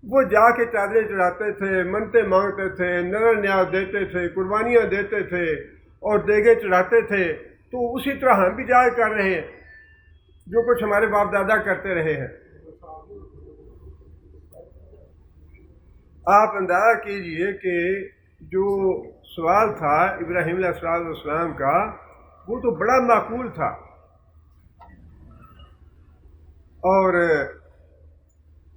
وہ جا کے چادریں چڑھاتے تھے، منتیں مانگتے تھے، نظر نیاز دیتے تھے، قربانیاں دیتے تھے اور دیگیں چڑھاتے تھے، تو اسی طرح ہم بھی جا کے کر رہے ہیں جو کچھ ہمارے باپ دادا کرتے رہے ہیں۔ آپ اندازہ کیجئے کہ جو سوال تھا ابراہیم علیہ السلام کا، وہ تو بڑا معقول تھا، اور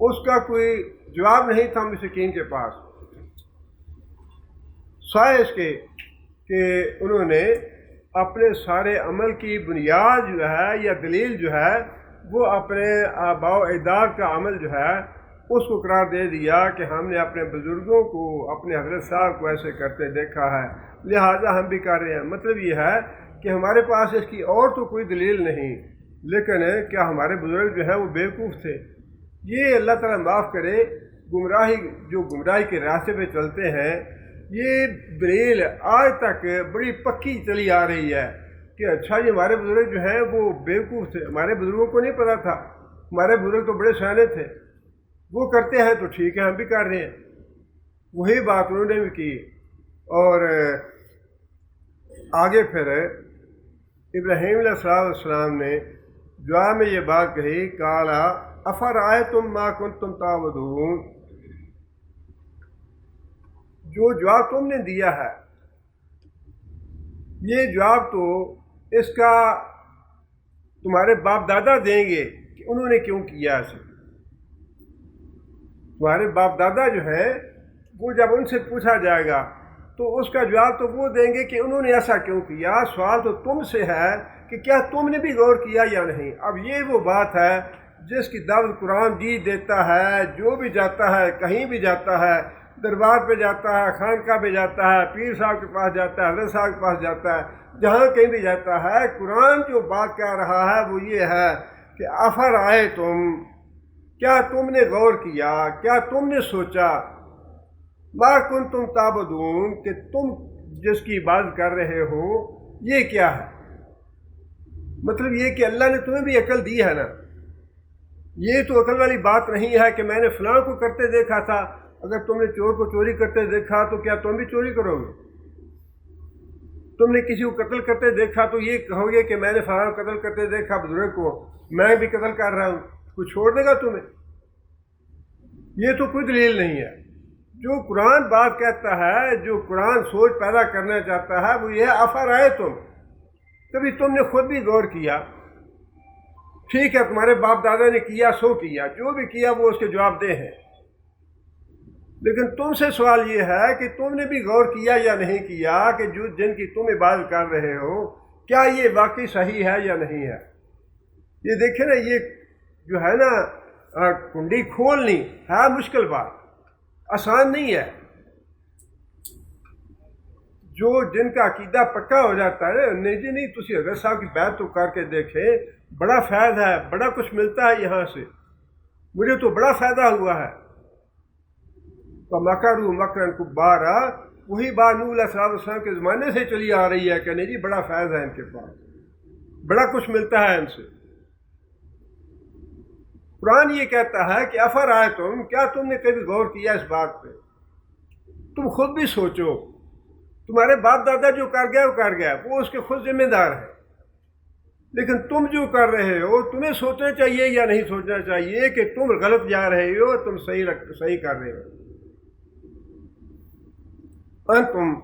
اس کا کوئی جواب نہیں تھا مشرکین کے پاس، سوائے اس کے کہ انہوں نے اپنے سارے عمل کی بنیاد جو ہے یا دلیل جو ہے وہ اپنے آباء و اجداد کا عمل جو ہے اس کو قرار دے دیا کہ ہم نے اپنے بزرگوں کو، اپنے حضرت صاحب کو ایسے کرتے دیکھا ہے، لہٰذا ہم بھی کر رہے ہیں۔ مطلب یہ ہے کہ ہمارے پاس اس کی اور تو کوئی دلیل نہیں، لیکن کیا ہمارے بزرگ جو ہیں وہ بیوقوف تھے؟ یہ اللہ تعالیٰ معاف کرے، گمراہی کے راستے پہ چلتے ہیں، یہ دلیل آج تک بڑی پکی چلی آ رہی ہے کہ اچھا یہ ہمارے بزرگ جو ہیں وہ بیوقوف تھے، ہمارے بزرگوں کو نہیں پتہ تھا، ہمارے بزرگ تو بڑے سیانے تھے، وہ کرتے ہیں تو ٹھیک ہے ہم بھی کر رہے ہیں۔ وہی بات انہوں نے بھی کی، اور آگے پھر ابراہیم علیہ السلام نے جواب میں یہ بات کہی، قال افرأیتم ما کنتم تعبدون، جو جواب تم نے دیا ہے یہ جواب تو اس کا تمہارے باپ دادا دیں گے کہ انہوں نے کیوں کیا اسے۔ تمہارے باپ دادا جو ہیں وہ جب ان سے پوچھا جائے گا تو اس کا جواب تو وہ دیں گے کہ انہوں نے ایسا کیوں کیا۔ سوال تو تم سے ہے کہ کیا تم نے بھی غور کیا یا نہیں۔ اب یہ وہ بات ہے جس کی دعوت قرآن جی دیتا ہے، جو بھی جاتا ہے، کہیں بھی جاتا ہے، دربار پہ جاتا ہے، خانقاہ پہ جاتا ہے، پیر صاحب کے پاس جاتا ہے، حضرت صاحب کے پاس جاتا ہے، جہاں کہیں بھی جاتا ہے، قرآن جو بات کہہ رہا ہے وہ یہ ہے کہ افرأیتم، کیا تم نے غور کیا، کیا تم نے سوچا، ما کنتم تعبدون، کہ تم جس کی عبادت کر رہے ہو یہ کیا ہے۔ مطلب یہ کہ اللہ نے تمہیں بھی عقل دی ہے نا، یہ تو عقل والی بات نہیں ہے کہ میں نے فلاں کو کرتے دیکھا تھا، اگر تم نے چور کو چوری کرتے دیکھا تو کیا تم بھی چوری کرو گے؟ تم نے کسی کو قتل کرتے دیکھا تو یہ کہو گے کہ میں نے فلاں قتل کرتے دیکھا بزرگ کو، میں بھی قتل کر رہا ہوں، کوئی چھوڑ دے گا تمہیں؟ یہ تو کوئی دلیل نہیں ہے۔ جو قرآن بات کہتا ہے، جو قرآن سوچ پیدا کرنا چاہتا ہے وہ یہ ہے افرأیتم، کبھی تم نے خود بھی غور کیا؟ ٹھیک ہے تمہارے باپ دادا نے کیا سو کیا، جو بھی کیا وہ اس کے جواب دہ ہیں، لیکن تم سے سوال یہ ہے کہ تم نے بھی غور کیا یا نہیں کیا کہ جو جن کی تم عبادت کر رہے ہو کیا یہ واقعی صحیح ہے یا نہیں ہے۔ یہ دیکھیں نا، یہ جو ہے نا کنڈی کھولنی ہے مشکل بات، آسان نہیں ہے۔ جن کا عقیدہ پکا ہو جاتا ہے، نہیں جی نہیں، تسی حضرت صاحب کی بیعت تو کر کے دیکھیں، بڑا فیض ہے، بڑا کچھ ملتا ہے یہاں سے، مجھے تو بڑا فائدہ ہوا ہے۔ فَمَكَرُوا مَكْرًا كُبَّارًا، وہی بات نوح علیہ السلام کے زمانے سے چلی آ رہی ہے کہ نہیں جی بڑا فیض ہے ان کے پاس، بڑا کچھ ملتا ہے ان سے۔ قرآن یہ کہتا ہے کہ افرأیتم، کیا تم نے کبھی غور کیا اس بات پہ؟ تم خود بھی سوچو، تمہارے باپ دادا جو کر گیا وہ کر گیا، وہ اس کے خود ذمہ دار ہے، لیکن تم جو کر رہے ہو تمہیں سوچنا چاہیے یا نہیں سوچنا چاہیے کہ تم غلط جا رہے ہو، تم صحیح کر رہے ہو؟ انتم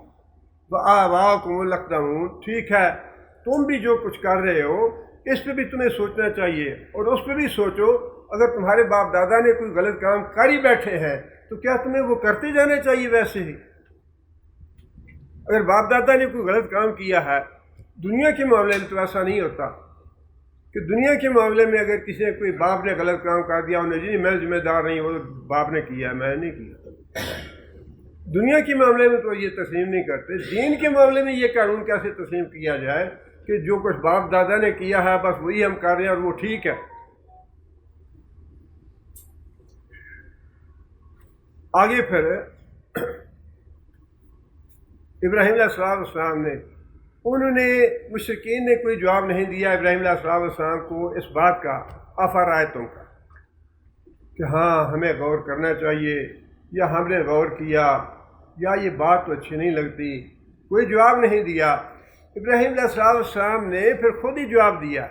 وآباؤکم الاقدمون، ٹھیک ہے تم بھی جو کچھ کر رہے ہو اس پہ بھی تمہیں سوچنا چاہیے، اور اس پہ بھی سوچو اگر تمہارے باپ دادا نے کوئی غلط کام کر ہی بیٹھے ہیں تو کیا تمہیں وہ کرتے جانا چاہیے ویسے ہی؟ اگر باپ دادا نے کوئی غلط کام کیا ہے، دنیا کے معاملے میں تو ایسا نہیں ہوتا کہ دنیا کے معاملے میں اگر کسی نے کوئی باپ نے غلط کام کر دیا انہیں جی میں ذمہ دار نہیں، وہ باپ نے کیا ہے، میں نے نہیں کیا۔ دنیا کے معاملے میں تو یہ تسلیم نہیں کرتے، دین کے معاملے میں یہ قانون کیسے تسلیم کیا جائے کہ جو کچھ باپ دادا نے کیا ہے بس وہی ہم کر رہے ہیں اور وہ ٹھیک ہے۔ آگے پھر ابراہیم علیہ السلام نے، انہوں نے مشرکین نے کوئی جواب نہیں دیا ابراہیم علیہ السلام کو اس بات کا افرأیتم کا کہ ہاں ہمیں غور کرنا چاہیے یا ہم نے غور کیا یا یہ بات تو اچھی نہیں لگتی، کوئی جواب نہیں دیا۔ ابراہیم علیہ السلام نے پھر خود ہی جواب دیا،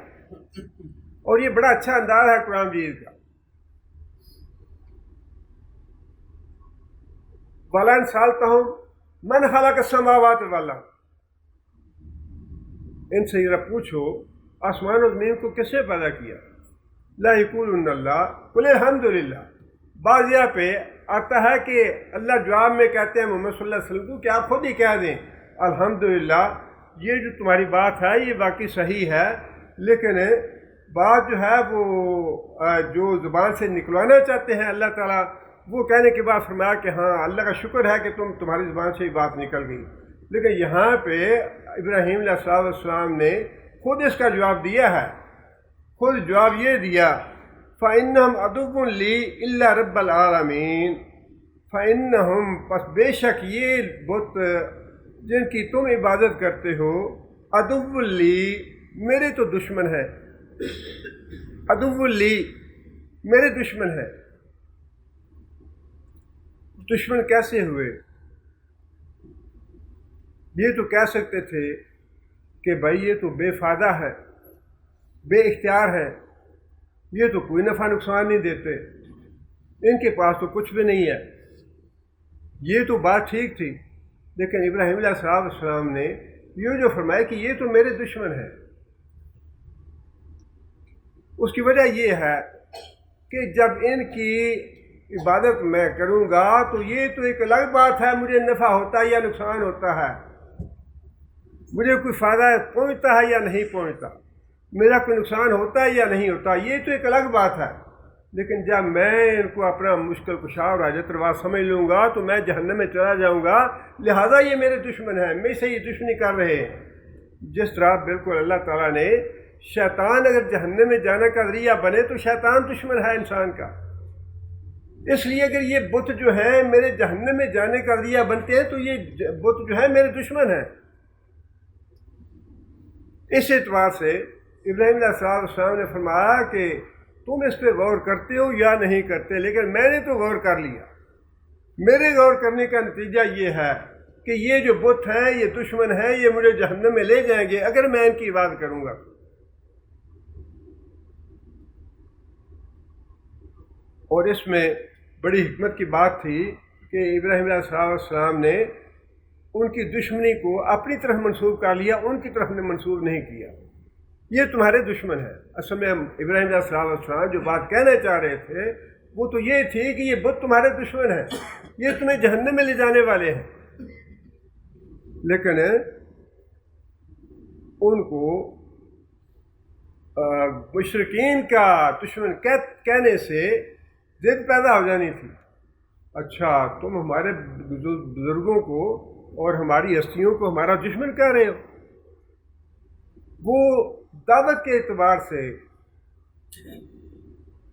اور یہ بڑا اچھا انداز ہے قرآن مجید کا۔ وَلَئِن سَأَلْتَهُم مَّنْ خَلَقَ السَّمَاوَاتِ وَالْأَرْضَ، ان سے ذرا پوچھو آسمان و زمین کو کس نے پیدا کیا؟ لَيَقُولُنَّ اللَّهُ قُلِ الْحَمْدُ لِلَّهِ، بعض یہاں پہ آتا ہے کہ اللہ جواب میں کہتے ہیں محمد صلی اللہ علیہ وسلم کو کہ آپ خود ہی کہہ دیں الحمدللہ، یہ جو تمہاری بات ہے یہ واقعی صحیح ہے، لیکن بات جو ہے وہ جو زبان سے نکلوانا چاہتے ہیں اللہ تعالیٰ، وہ کہنے کے بعد فرمایا کہ ہاں اللہ کا شکر ہے کہ تمہاری زبان سے یہ بات نکل گئی۔ لیکن یہاں پہ ابراہیم علیہ السلام نے خود اس کا جواب دیا ہے، خود جواب یہ دیا فَإِنَّهُمْ عَدُوٌّ لِّي إِلَّا رَبَّ الْعَالَمِينَ، فَإِنَّهُمْ، پس بے شک یہ بت جن کی تم عبادت کرتے ہو، عدو لی، میرے تو دشمن ہے، عدو لی، میرے دشمن ہے۔ دشمن کیسے ہوئے؟ یہ تو کہہ سکتے تھے کہ بھائی یہ تو بے فائدہ ہے، بے اختیار ہے، یہ تو کوئی نفع نقصان نہیں دیتے، ان کے پاس تو کچھ بھی نہیں ہے، یہ تو بات ٹھیک تھی۔ لیکن ابراہیم علیہ السلام نے یہ جو فرمایا کہ یہ تو میرے دشمن ہے، اس کی وجہ یہ ہے کہ جب ان کی عبادت میں کروں گا تو یہ تو ایک الگ بات ہے مجھے نفع ہوتا ہے یا نقصان ہوتا ہے، مجھے کوئی فائدہ پہنچتا ہے یا نہیں پہنچتا، میرا کوئی نقصان ہوتا ہے یا نہیں ہوتا، یہ تو ایک الگ بات ہے۔ لیکن جب میں ان کو اپنا مشکل کشا اور حاجت روا سمجھ لوں گا تو میں جہنم میں چلا جاؤں گا، لہٰذا یہ میرے دشمن ہیں، میں سے یہ دشمنی کر رہے ہیں۔ جس طرح بالکل اللہ تعالیٰ نے شیطان اگر جہنم میں جانے کا ذریعہ بنے تو شیطان دشمن ہے انسان کا، اس لیے اگر یہ بت جو ہیں میرے جہنم میں جانے کا ذریعہ بنتے ہیں تو یہ بت جو ہے میرے دشمن ہیں۔ اس اعتبار سے ابراہیم علیہ السلام نے فرمایا کہ تم اس پہ غور کرتے ہو یا نہیں کرتے، لیکن میں نے تو غور کر لیا، میرے غور کرنے کا نتیجہ یہ ہے کہ یہ جو بت ہیں یہ دشمن ہیں، یہ مجھے جہنم میں لے جائیں گے اگر میں ان کی عبادت کروں گا۔ اور اس میں بڑی حکمت کی بات تھی کہ ابراہیم علیہ السلام نے ان کی دشمنی کو اپنی طرف منسوب کر لیا، ان کی طرف نے منسوب نہیں کیا، یہ تمہارے دشمن ہے۔ اصل میں ابراہیم علیہ السلام جو بات کہنا چاہ رہے تھے وہ تو یہ تھی کہ یہ بت تمہارے دشمن ہیں، یہ تمہیں جہنم میں لے جانے والے ہیں، لیکن ان کو مشرکین کا دشمن کہنے سے ضد پیدا ہو جانی تھی۔ اچھا تم ہمارے بزرگوں کو اور ہماری ہستیوں کو ہمارا دشمن کہہ رہے ہو؟ وہ دعوت کے اعتبار سے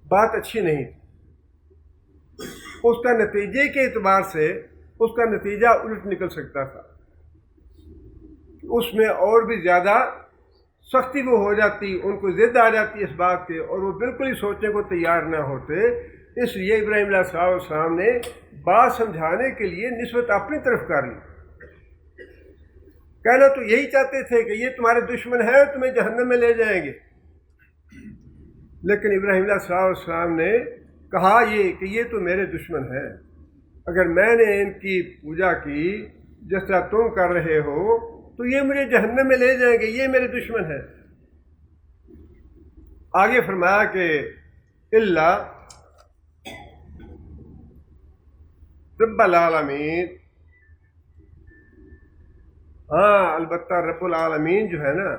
بات اچھی نہیں تھی، اس کا نتیجے کے اعتبار سے اس کا نتیجہ الٹ نکل سکتا تھا، اس میں اور بھی زیادہ سختی وہ ہو جاتی، ان کو ضد آ جاتی اس بات کے، اور وہ بالکل ہی سوچنے کو تیار نہ ہوتے۔ اس لیے ابراہیم علیہ السلام نے بات سمجھانے کے لیے نسبت اپنی طرف کر لی۔ کہنا تو یہی چاہتے تھے کہ یہ تمہارے دشمن ہیں، تمہیں جہنم میں لے جائیں گے، لیکن ابراہیم علیہ السلام نے کہا کہ یہ تو میرے دشمن ہیں، اگر میں نے ان کی پوجا کی جس طرح تم کر رہے ہو تو یہ مجھے جہنم میں لے جائیں گے، یہ میرے دشمن ہیں۔ آگے فرمایا کہ اللہ رب العالمین، ہاں البتہ رب العالمین جو ہے نا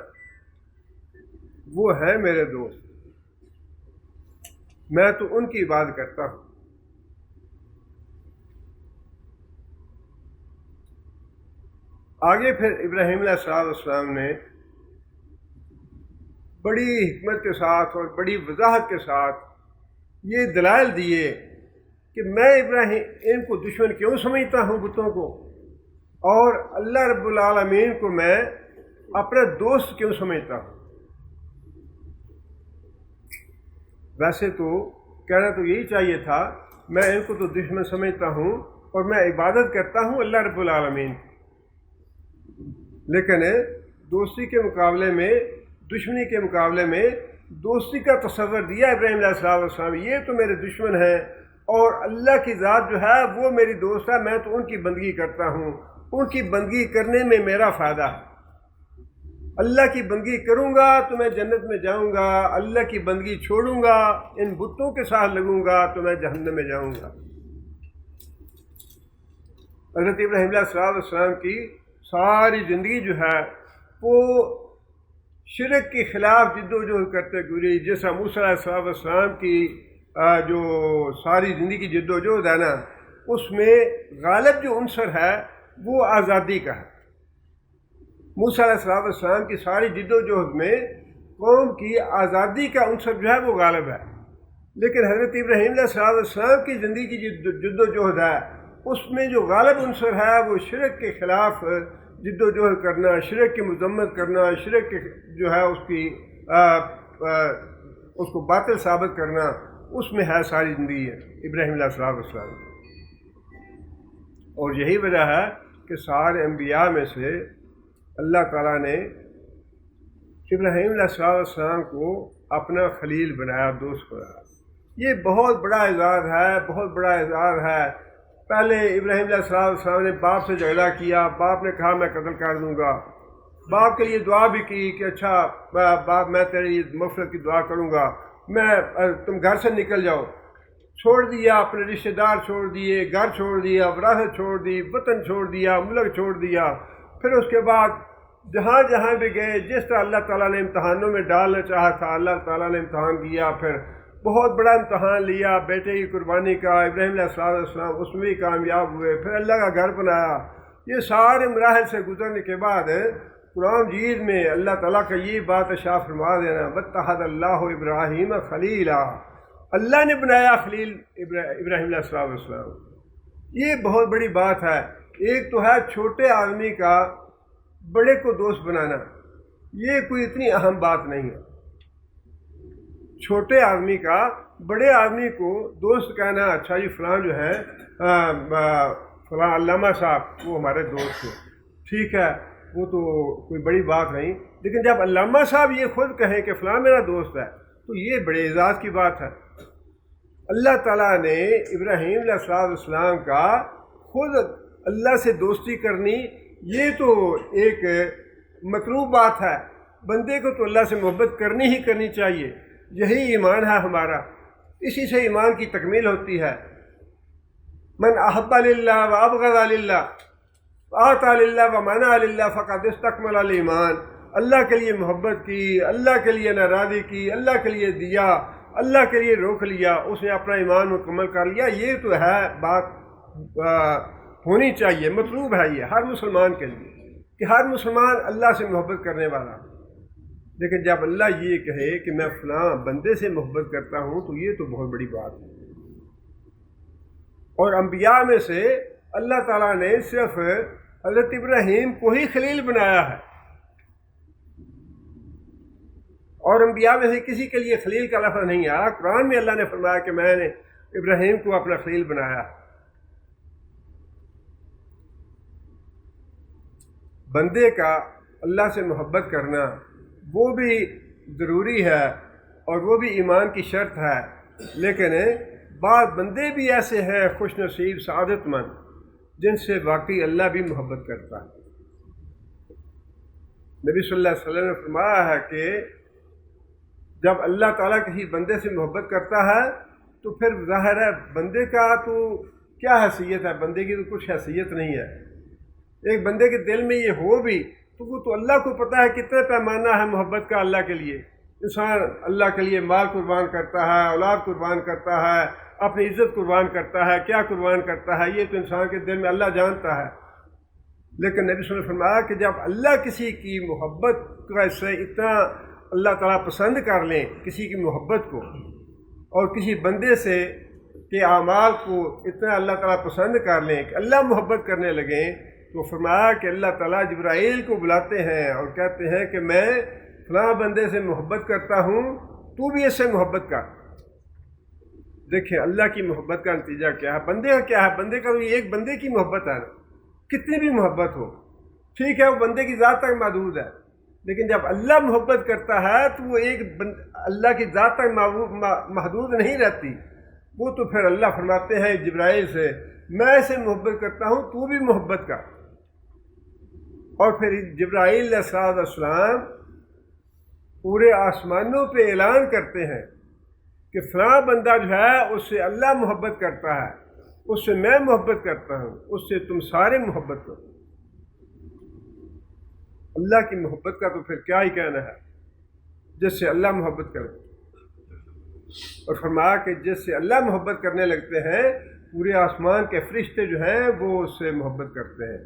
وہ ہے میرے دوست، میں تو ان کی عبادت کرتا ہوں۔ آگے پھر ابراہیم علیہ السلام نے بڑی حکمت کے ساتھ اور بڑی وضاحت کے ساتھ یہ دلائل دیے کہ میں ابراہیم ان کو دشمن کیوں سمجھتا ہوں بتوں کو، اور اللہ رب العالمین کو میں اپنا دوست کیوں سمجھتا ہوں۔ ویسے تو کہنا تو یہی چاہیے تھا میں ان کو تو دشمن سمجھتا ہوں اور میں عبادت کرتا ہوں اللہ رب العالمین کی، لیکن دوستی کے مقابلے میں، دشمنی کے مقابلے میں دوستی کا تصور دیا ابراہیم علیہ السلام، یہ تو میرے دشمن ہیں اور اللہ کی ذات جو ہے وہ میری دوست ہے، میں تو ان کی بندگی کرتا ہوں، ان کی بندگی کرنے میں میرا فائدہ ہے، اللہ کی بندگی کروں گا تو میں جنت میں جاؤں گا، اللہ کی بندگی چھوڑوں گا، ان بتوں کے ساتھ لگوں گا تو میں جہنم میں جاؤں گا۔ حضرت ابراہیم علیہ السلام کی ساری زندگی جو ہے وہ شرک کے خلاف جد و جہد کرتے گزری، جیسا موسیٰ علیہ السلام کی جو ساری زندگی کی جد و جہد ہے نا، اس میں غالب جو عنصر ہے وہ آزادی کا ہے۔ موسیٰ علیہ السلام کی ساری جد و جہد میں قوم کی آزادی کا عنصر جو ہے وہ غالب ہے، لیکن حضرت ابراہیم علیہ السلام کی زندگی کی جد و جہد ہے، اس میں جو غالب عنصر ہے وہ شرک کے خلاف جد و جہد کرنا، شرک کی مذمت کرنا، شرک کے جو ہے اس کو باطل ثابت کرنا، اس میں ہے ساری زندگی ہے ابراہیم علیہ السلام کی۔ اور یہی وجہ ہے کہ سارے انبیاء میں سے اللہ تعالیٰ نے ابراہیم علیہ السلام کو اپنا خلیل بنایا، دوست بنایا۔ یہ بہت بڑا اعزاز ہے، بہت بڑا اعزاز ہے۔ پہلے ابراہیم علیہ السلام نے باپ سے جھگڑا کیا، باپ نے کہا میں قتل کر دوں گا، باپ کے لیے دعا بھی کی کہ اچھا باپ میں تیرے لیے مغفرت کی دعا کروں گا، تم گھر سے نکل جاؤ، چھوڑ دیا، اپنے رشتہ دار چھوڑ دیے، گھر چھوڑ دیا، وراثت چھوڑ دی، وطن چھوڑ دیا، ملک چھوڑ دیا۔ پھر اس کے بعد جہاں جہاں بھی گئے، جس طرح اللہ تعالیٰ نے امتحانوں میں ڈالنا چاہا تھا اللہ تعالیٰ نے امتحان کیا، پھر بہت بڑا امتحان لیا بیٹے کی قربانی کا، ابراہیم علیہ السلام اس میں بھی کامیاب ہوئے، پھر اللہ کا گھر بنایا۔ یہ سارے مراحل سے گزرنے کے بعد قرآن مجید میں اللہ تعالیٰ کا یہ بات ارشاد فرما دینا وَاتَّخَذَ اللَّهُ إِبْرَاهِيمَ خَلِيلًا، اللہ نے بنایا خلیل ابراہیم علیہ السلام۔ یہ بہت بڑی بات ہے۔ ایک تو ہے چھوٹے آدمی کا بڑے کو دوست بنانا، یہ کوئی اتنی اہم بات نہیں ہے۔ چھوٹے آدمی کا بڑے آدمی کو دوست کہنا، اچھا جی فلاں جو ہے فلاں علامہ صاحب وہ ہمارے دوست ہیں، ٹھیک ہے، وہ تو کوئی بڑی بات نہیں، لیکن جب علامہ صاحب یہ خود کہیں کہ فلاں میرا دوست ہے تو یہ بڑے اعزاز کی بات ہے۔ اللہ تعالیٰ نے ابراہیم علیہ السلام کا خود اللہ سے دوستی کرنی، یہ تو ایک مطلوب بات ہے، بندے کو تو اللہ سے محبت کرنی ہی کرنی چاہیے، یہی ایمان ہے ہمارا، اسی سے ایمان کی تکمیل ہوتی ہے۔ من احب للہ و ابغض للہ آطا للہ و منع للہ فقد استکمل الایمان، اللہ کے لیے محبت کی، اللہ کے لیے ناراضی کی، اللہ کے لیے دیا، اللہ کے لیے روک لیا، اس نے اپنا ایمان مکمل کر لیا۔ یہ تو ہے بات ہونی چاہیے، مطلوب ہے یہ ہر مسلمان کے لیے کہ ہر مسلمان اللہ سے محبت کرنے والا۔ لیکن جب اللہ یہ کہے کہ میں فلاں بندے سے محبت کرتا ہوں تو یہ تو بہت بڑی بات ہے۔ اور انبیاء میں سے اللہ تعالیٰ نے صرف حضرت ابراہیم کو ہی خلیل بنایا ہے، اور انبیاء میں سے کسی کے لیے خلیل کا لفظ نہیں آیا۔ قرآن میں اللہ نے فرمایا کہ میں نے ابراہیم کو اپنا خلیل بنایا۔ بندے کا اللہ سے محبت کرنا وہ بھی ضروری ہے اور وہ بھی ایمان کی شرط ہے، لیکن بعض بندے بھی ایسے ہیں خوش نصیب سعادت مند جن سے واقعی اللہ بھی محبت کرتا ہے۔ نبی صلی اللہ علیہ وسلم نے فرمایا ہے کہ جب اللہ تعالیٰ کسی بندے سے محبت کرتا ہے تو پھر ظاہر ہے بندے کا تو کیا حیثیت ہے، بندے کی تو کچھ حیثیت نہیں ہے۔ ایک بندے کے دل میں یہ ہو بھی تو وہ تو اللہ کو پتہ ہے کتنے پیمانہ ہے محبت کا اللہ کے لیے۔ انسان اللہ کے لیے مال قربان کرتا ہے، اولاد قربان کرتا ہے، اپنی عزت قربان کرتا ہے، کیا قربان کرتا ہے، یہ تو انسان کے دل میں اللہ جانتا ہے۔ لیکن نبی صلی اللہ علیہ وسلم نے فرمایا کہ جب اللہ کسی کی محبت کا سے اتنا اللہ تعالیٰ پسند کر لیں کسی کی محبت کو، اور کسی بندے سے کے اعمال کو اتنا اللہ تعالیٰ پسند کر لیں کہ اللہ محبت کرنے لگیں، تو فرمایا کہ اللہ تعالیٰ جبرائیل کو بلاتے ہیں اور کہتے ہیں کہ میں فلاں بندے سے محبت کرتا ہوں، تو بھی اس سے محبت کر۔ دیکھیں اللہ کی محبت کا نتیجہ کیا ہے، بندے کا کیا ہے، بندے کا تو یہ ایک بندے کی محبت ہے نا، کتنی بھی محبت ہو ٹھیک ہے وہ بندے کی ذات تک محدود ہے، لیکن جب اللہ محبت کرتا ہے تو وہ اللہ کی ذات تک محدود نہیں رہتی، وہ تو پھر اللہ فرماتے ہیں جبرائیل سے میں اسے محبت کرتا ہوں تو بھی محبت کر۔ اور پھر جبرائیل علیہ السلام پورے آسمانوں پہ اعلان کرتے ہیں کہ فلاں بندہ جو ہے اس سے اللہ محبت کرتا ہے، اس سے میں محبت کرتا ہوں، اس سے تم سارے محبت کرو۔ اللہ کی محبت کا تو پھر کیا ہی کہنا ہے، جس سے اللہ محبت کرے۔ اور فرمایا کہ جس سے اللہ محبت کرنے لگتے ہیں پورے آسمان کے فرشتے جو ہیں وہ اس سے محبت کرتے ہیں،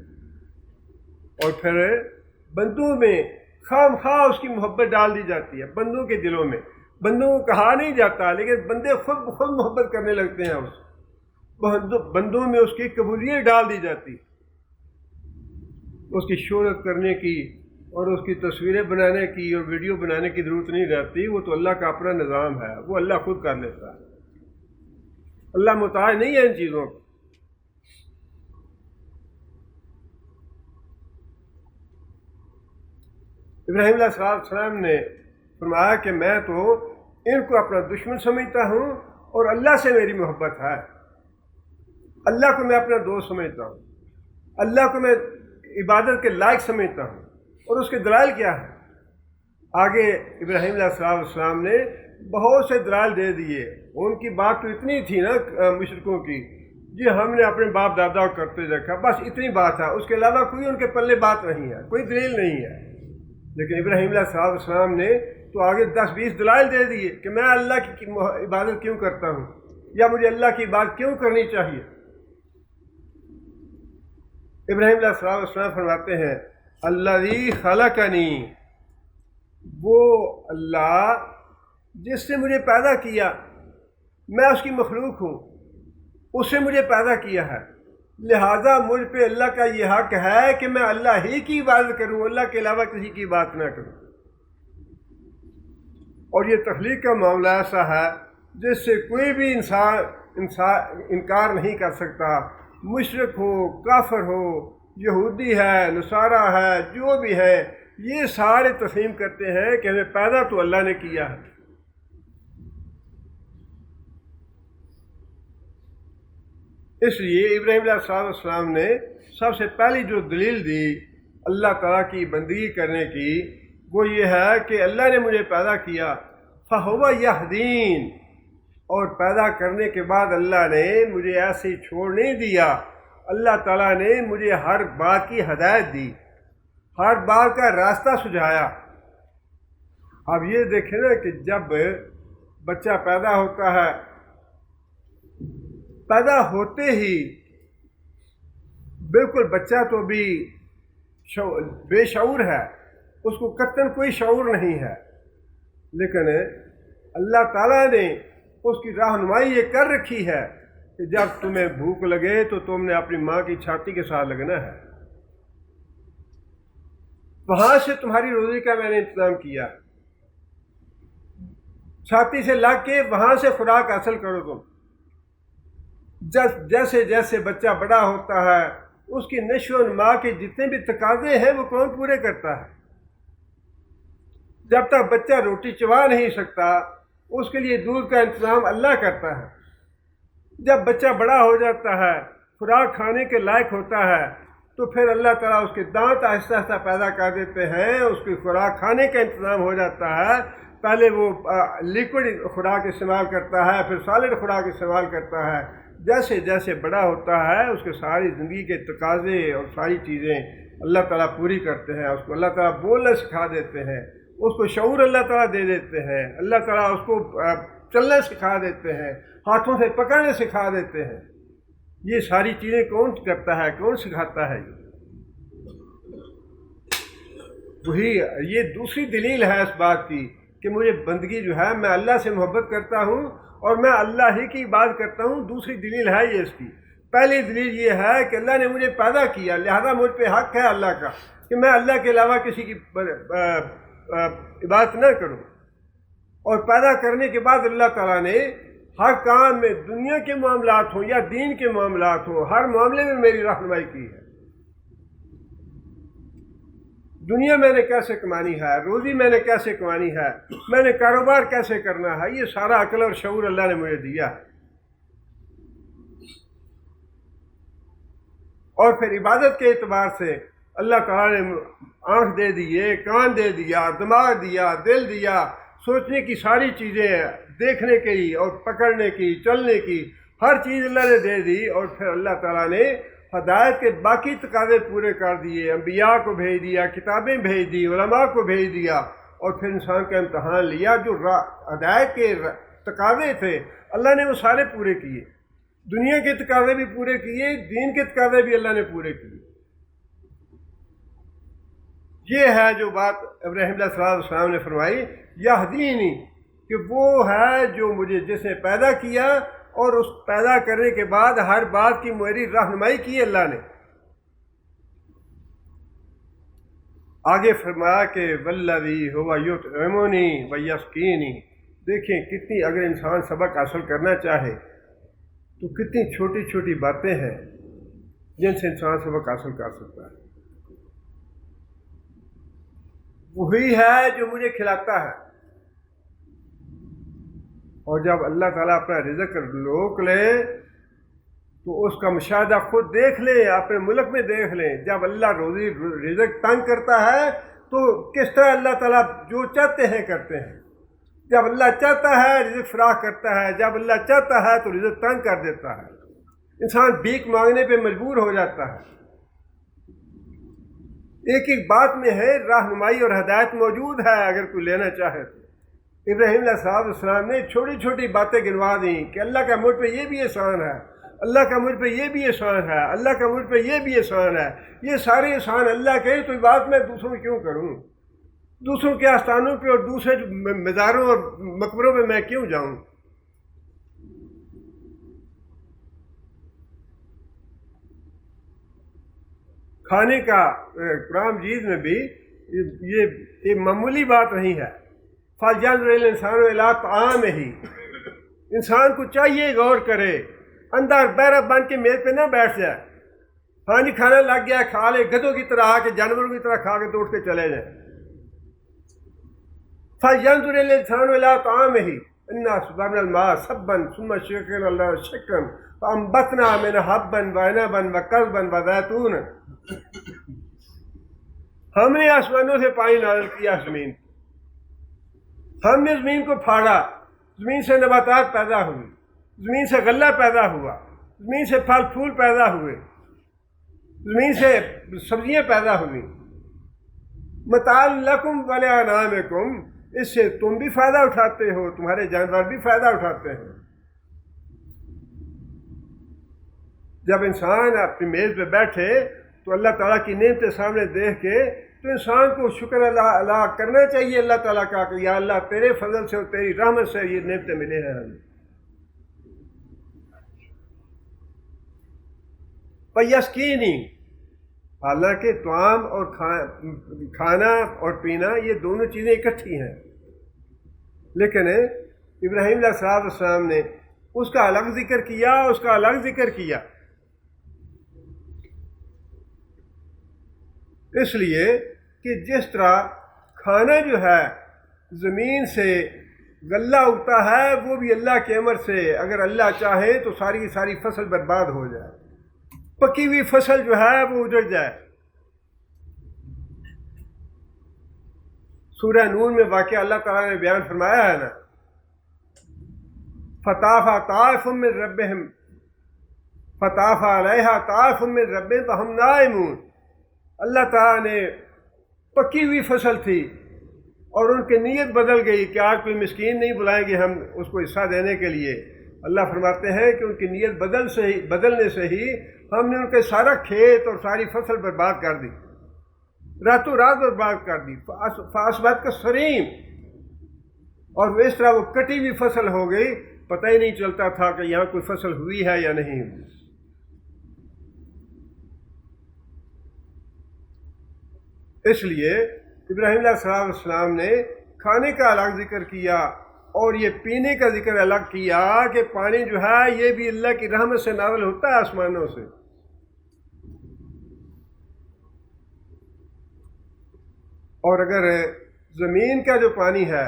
اور پھر بندوں میں خام خواہ اس کی محبت ڈال دی جاتی ہے، بندوں کے دلوں میں، بندوں کو کہا نہیں جاتا لیکن بندے خود بخود محبت کرنے لگتے ہیں، بندوں میں اس کی قبولیت ڈال دی جاتی، اس کی شہرت کرنے کی اور اس کی تصویریں بنانے کی اور ویڈیو بنانے کی ضرورت نہیں رہتی، وہ تو اللہ کا اپنا نظام ہے، وہ اللہ خود کر لیتا ہے، اللہ محتاج نہیں ہے ان چیزوں کو۔ ابراہیم علیہ السلام نے فرمایا کہ میں تو ان کو اپنا دشمن سمجھتا ہوں اور اللہ سے میری محبت ہے، اللہ کو میں اپنا دوست سمجھتا ہوں، اللہ کو میں عبادت کے لائق سمجھتا ہوں، اور اس کے دلائل کیا ہے؟ آگے ابراہیم علیہ السلام نے بہت سے دلائل دے دیے، ان کی بات تو اتنی تھی نا مشرکوں کی، جی ہم نے اپنے باپ دادا کو کرتے دیکھا، بس اتنی بات ہے، اس کے علاوہ کوئی ان کے پلے بات نہیں ہے، کوئی دلیل نہیں ہے۔ لیکن ابراہیم علیہ السلام نے تو آگے 10-20 دلائل دے دیے کہ میں اللہ کی عبادت کیوں کرتا ہوں، یا مجھے اللہ کی عبادت کیوں کرنی چاہیے۔ ابراہیم علیہ السلام فرماتے ہیں الذی خلقنی، وہ اللہ جس نے مجھے پیدا کیا، میں اس کی مخلوق ہوں، اس نے مجھے پیدا کیا ہے، لہذا مجھ پہ اللہ کا یہ حق ہے کہ میں اللہ ہی کی عبادت کروں، اللہ کے علاوہ کسی کی بات نہ کروں۔ اور یہ تخلیق کا معاملہ ایسا ہے جس سے کوئی بھی انسان انکار نہیں کر سکتا، مشرک ہو، کافر ہو، یہودی ہے، نصارہ ہے، جو بھی ہے، یہ سارے تسلیم کرتے ہیں کہ ہمیں پیدا تو اللہ نے کیا ہے۔ اس لیے ابراہیم علیہ السلام نے سب سے پہلی جو دلیل دی اللہ تعالیٰ کی بندگی کرنے کی، وہ یہ ہے کہ اللہ نے مجھے پیدا کیا، فَهُوَ يَهْدِينِ، اور پیدا کرنے کے بعد اللہ نے مجھے ایسے ہی چھوڑ نہیں دیا، اللہ تعالیٰ نے مجھے ہر بات کی ہدایت دی، ہر بات کا راستہ سجھایا۔ اب یہ دیکھیں نا کہ جب بچہ پیدا ہوتا ہے، پیدا ہوتے ہی بالکل بچہ تو بھی بے شعور ہے، اس کو قطعاً کوئی شعور نہیں ہے، لیکن اللہ تعالیٰ نے اس کی رہنمائی یہ کر رکھی ہے کہ جب تمہیں بھوک لگے تو تم نے اپنی ماں کی چھاتی کے ساتھ لگنا ہے، وہاں سے تمہاری روزی کا میں نے انتظام کیا، چھاتی سے لگ کے وہاں سے خوراک حاصل کرو تم۔ جیسے جیسے بچہ بڑا ہوتا ہے اس کی نشو و نما کے جتنے بھی تقاضے ہیں وہ کون پورے کرتا ہے؟ جب تک بچہ روٹی چبا نہیں سکتا اس کے لیے دودھ کا انتظام اللہ کرتا ہے، جب بچہ بڑا ہو جاتا ہے خوراک کھانے کے لائق ہوتا ہے تو پھر اللہ تعالیٰ اس کے دانت آہستہ آہستہ پیدا کر دیتے ہیں، اس کی خوراک کھانے کا انتظام ہو جاتا ہے، پہلے وہ لیکوڈ خوراک استعمال کرتا ہے، پھر سالڈ خوراک استعمال کرتا ہے، جیسے جیسے بڑا ہوتا ہے اس کے ساری زندگی کے تقاضے اور ساری چیزیں اللہ تعالیٰ پوری کرتے ہیں، اس کو اللہ تعالیٰ بولنا سکھا دیتے ہیں، اس کو شعور اللہ تعالیٰ دے دیتے ہیں، اللہ تعالیٰ اس کو چلنا سکھا دیتے ہیں، ہاتھوں سے پکڑنے سکھا دیتے ہیں۔ یہ ساری چیزیں کون کرتا ہے، کون سکھاتا ہے؟ وہی یہ دوسری دلیل ہے اس بات کی کہ مجھے بندگی جو ہے میں اللہ سے محبت کرتا ہوں اور میں اللہ ہی کی عبادت کرتا ہوں۔ دوسری دلیل ہے یہ اس کی۔ پہلی دلیل یہ ہے کہ اللہ نے مجھے پیدا کیا، لہذا مجھ پہ حق ہے اللہ کا کہ میں اللہ کے علاوہ کسی کی عبادت نہ کروں، اور پیدا کرنے کے بعد اللہ تعالیٰ نے ہر کام میں، دنیا کے معاملات ہوں یا دین کے معاملات ہوں، ہر معاملے میں میری رہنمائی کی ہے۔ دنیا میں نے کیسے کمانی ہے، روزی میں نے کیسے کمانی ہے، میں نے کاروبار کیسے کرنا ہے، یہ سارا عقل اور شعور اللہ نے مجھے دیا ہے۔ اور پھر عبادت کے اعتبار سے اللہ تعالیٰ نے آنکھ دے دیے، کان دے دیا، دماغ دیا، دل دیا، سوچنے کی ساری چیزیں، دیکھنے کی اور پکڑنے کی، چلنے کی ہر چیز اللہ نے دے دی، اور پھر اللہ تعالیٰ نے ہدایت کے باقی تقاضے پورے کر دیے، انبیاء کو بھیج دیا، کتابیں بھیج دی، علماء کو بھیج دیا، اور پھر انسان کا امتحان لیا۔ جو ہدایت کے تقاضے تھے اللہ نے وہ سارے پورے کیے، دنیا کے تقاضے بھی پورے کیے، دین کے تقاضے بھی اللہ نے پورے کیے۔ یہ ہے جو بات ابراہیم علیہ السلام نے فرمائی، یہدینی، کہ وہ ہے جو مجھے، جس نے پیدا کیا اور اس پیدا کرنے کے بعد ہر بات کی میری رہنمائی کی اللہ نے۔ آگے فرمایا کہ والذی هو یطعمنی ویسقینی۔ دیکھیں کتنی، اگر انسان سبق حاصل کرنا چاہے تو کتنی چھوٹی چھوٹی باتیں ہیں جن سے انسان سبق حاصل کر سکتا ہے۔ وہی ہے جو مجھے کھلاتا ہے، اور جب اللہ تعالیٰ اپنا رزق روک لے تو اس کا مشاہدہ خود دیکھ لیں، اپنے ملک میں دیکھ لیں۔ جب اللہ روزی رزق تنگ کرتا ہے تو کس طرح اللہ تعالیٰ جو چاہتے ہیں کرتے ہیں۔ جب اللہ چاہتا ہے رزق فراخ کرتا ہے، جب اللہ چاہتا ہے تو رزق تنگ کر دیتا ہے، انسان بھیک مانگنے پہ مجبور ہو جاتا ہے۔ ایک ایک بات میں ہے رہنمائی اور ہدایت موجود ہے اگر کوئی لینا چاہے تو۔ ابراہیم علیہ السلام نے چھوٹی چھوٹی باتیں گنوا دیں کہ اللہ کا مجھ پہ یہ بھی احسان ہے، اللہ کا مجھ پہ یہ بھی احسان ہے، اللہ کا مجھ پہ یہ بھی احسان ہے، یہ سارے احسان اللہ کے، تو یہ بات میں دوسروں کیوں کروں؟ دوسروں کے آستانوں پہ اور دوسرے مزاروں اور مقبروں پہ میں کیوں جاؤں؟ کھانے کا قرآن مجید میں بھی یہ معمولی بات نہیں ہے۔ فَلْيَنظُرِ الْإِنسَانُ إِلَىٰ طَعَامِهِ، انسان کو چاہیے غور کرے، اندر بہرا بن کے میز پہ نہ بیٹھ جائے، ہاں جی کھانا لگ گیا کھا لے، گدھوں کی طرح آ کے جانوروں کی طرح کھا کے تو اٹھ کے چلے جائیں۔ فَلْيَنظُرِ الْإِنسَانُ إِلَىٰ طَعَامِهِ إِنَّا صَبَّبْنَا الْمَاءَ صَبًّا ثُمَّ شَقَقْنَا الْأَرْضَ شَقًّا فَأَنبَتْنَا مِنْهَا حَبًّا وَعِنَبًا وَقَضْبًا وَزَيْتُونًا۔ ہم نے آسمانوں سے پانی نازل کیا زمین، ہم نے زمین کو پھاڑا، زمین سے نباتات پیدا ہوئی، زمین سے غلہ پیدا ہوا، زمین سے پھل پھول پیدا ہوئے، زمین سے سبزیاں پیدا ہوئیں۔ متاع لکم ولانعامکم، اس سے تم بھی فائدہ اٹھاتے ہو، تمہارے جانور بھی فائدہ اٹھاتے ہیں۔ جب انسان اپنی میز پہ بیٹھے تو اللہ تعالیٰ کی نعمتیں سامنے دیکھ کے تو انسان کو شکر اللہ کرنا چاہیے اللہ تعالیٰ کا کہ یا اللہ تیرے فضل سے اور تیری رحمت سے یہ نعمتیں ملے ہیں ہمیں. فَيَسْقِينِي، حالانکہ طعام اور کھانا اور پینا یہ دونوں چیزیں اکٹھی ہیں، لیکن ابراہیم علیہ السلام نے اس کا الگ ذکر کیا، اس کا الگ ذکر کیا. اس لیے کہ جس طرح کھانا جو ہے زمین سے غلہ اگتا ہے وہ بھی اللہ کے امر سے، اگر اللہ چاہے تو ساری کی ساری فصل برباد ہو جائے، پکی ہوئی فصل جو ہے وہ اجڑ جائے. سورہ نور میں واقعہ اللہ تعالیٰ نے بیان فرمایا ہے نا، فطاف طائف من ربہم فطاف علیہا طائف من ربہم فہم نائمون. اللہ تعالیٰ نے پکی ہوئی فصل تھی اور ان کی نیت بدل گئی کہ آج کوئی مسکین نہیں بلائیں گے ہم اس کو حصہ دینے کے لیے. اللہ فرماتے ہیں کہ ان کی نیت بدلنے سے ہی ہم نے ان کے سارا کھیت اور ساری فصل برباد کر دی، راتوں رات برباد کر دی. فاصبحت کالصریم، اور اس طرح وہ کٹی ہوئی فصل ہو گئی، پتہ ہی نہیں چلتا تھا کہ یہاں کوئی فصل ہوئی ہے یا نہیں. اس لیے ابراہیم علیہ السلام نے کھانے کا الگ ذکر کیا اور یہ پینے کا ذکر الگ کیا کہ پانی جو ہے یہ بھی اللہ کی رحمت سے نازل ہوتا ہے آسمانوں سے. اور اگر زمین کا جو پانی ہے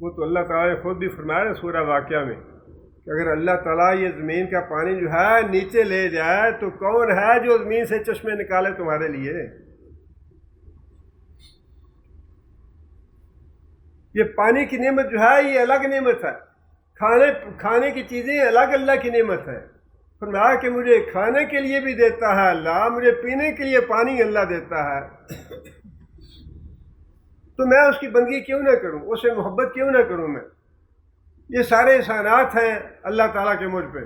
وہ تو اللہ تعالیٰ نے خود بھی فرمایا سورہ واقعہ میں کہ اگر اللہ تعالیٰ یہ زمین کا پانی جو ہے نیچے لے جائے تو کون ہے جو زمین سے چشمے نکالے تمہارے لیے. یہ پانی کی نعمت جو ہے یہ الگ نعمت ہے، کھانے کی چیزیں الگ اللہ کی نعمت ہے. فرمایا کہ مجھے کھانے کے لیے بھی دیتا ہے اللہ، مجھے پینے کے لیے پانی اللہ دیتا ہے، تو میں اس کی بندگی کیوں نہ کروں، اس سے محبت کیوں نہ کروں میں. یہ سارے احسانات ہیں اللہ تعالیٰ کے مجھ پہ.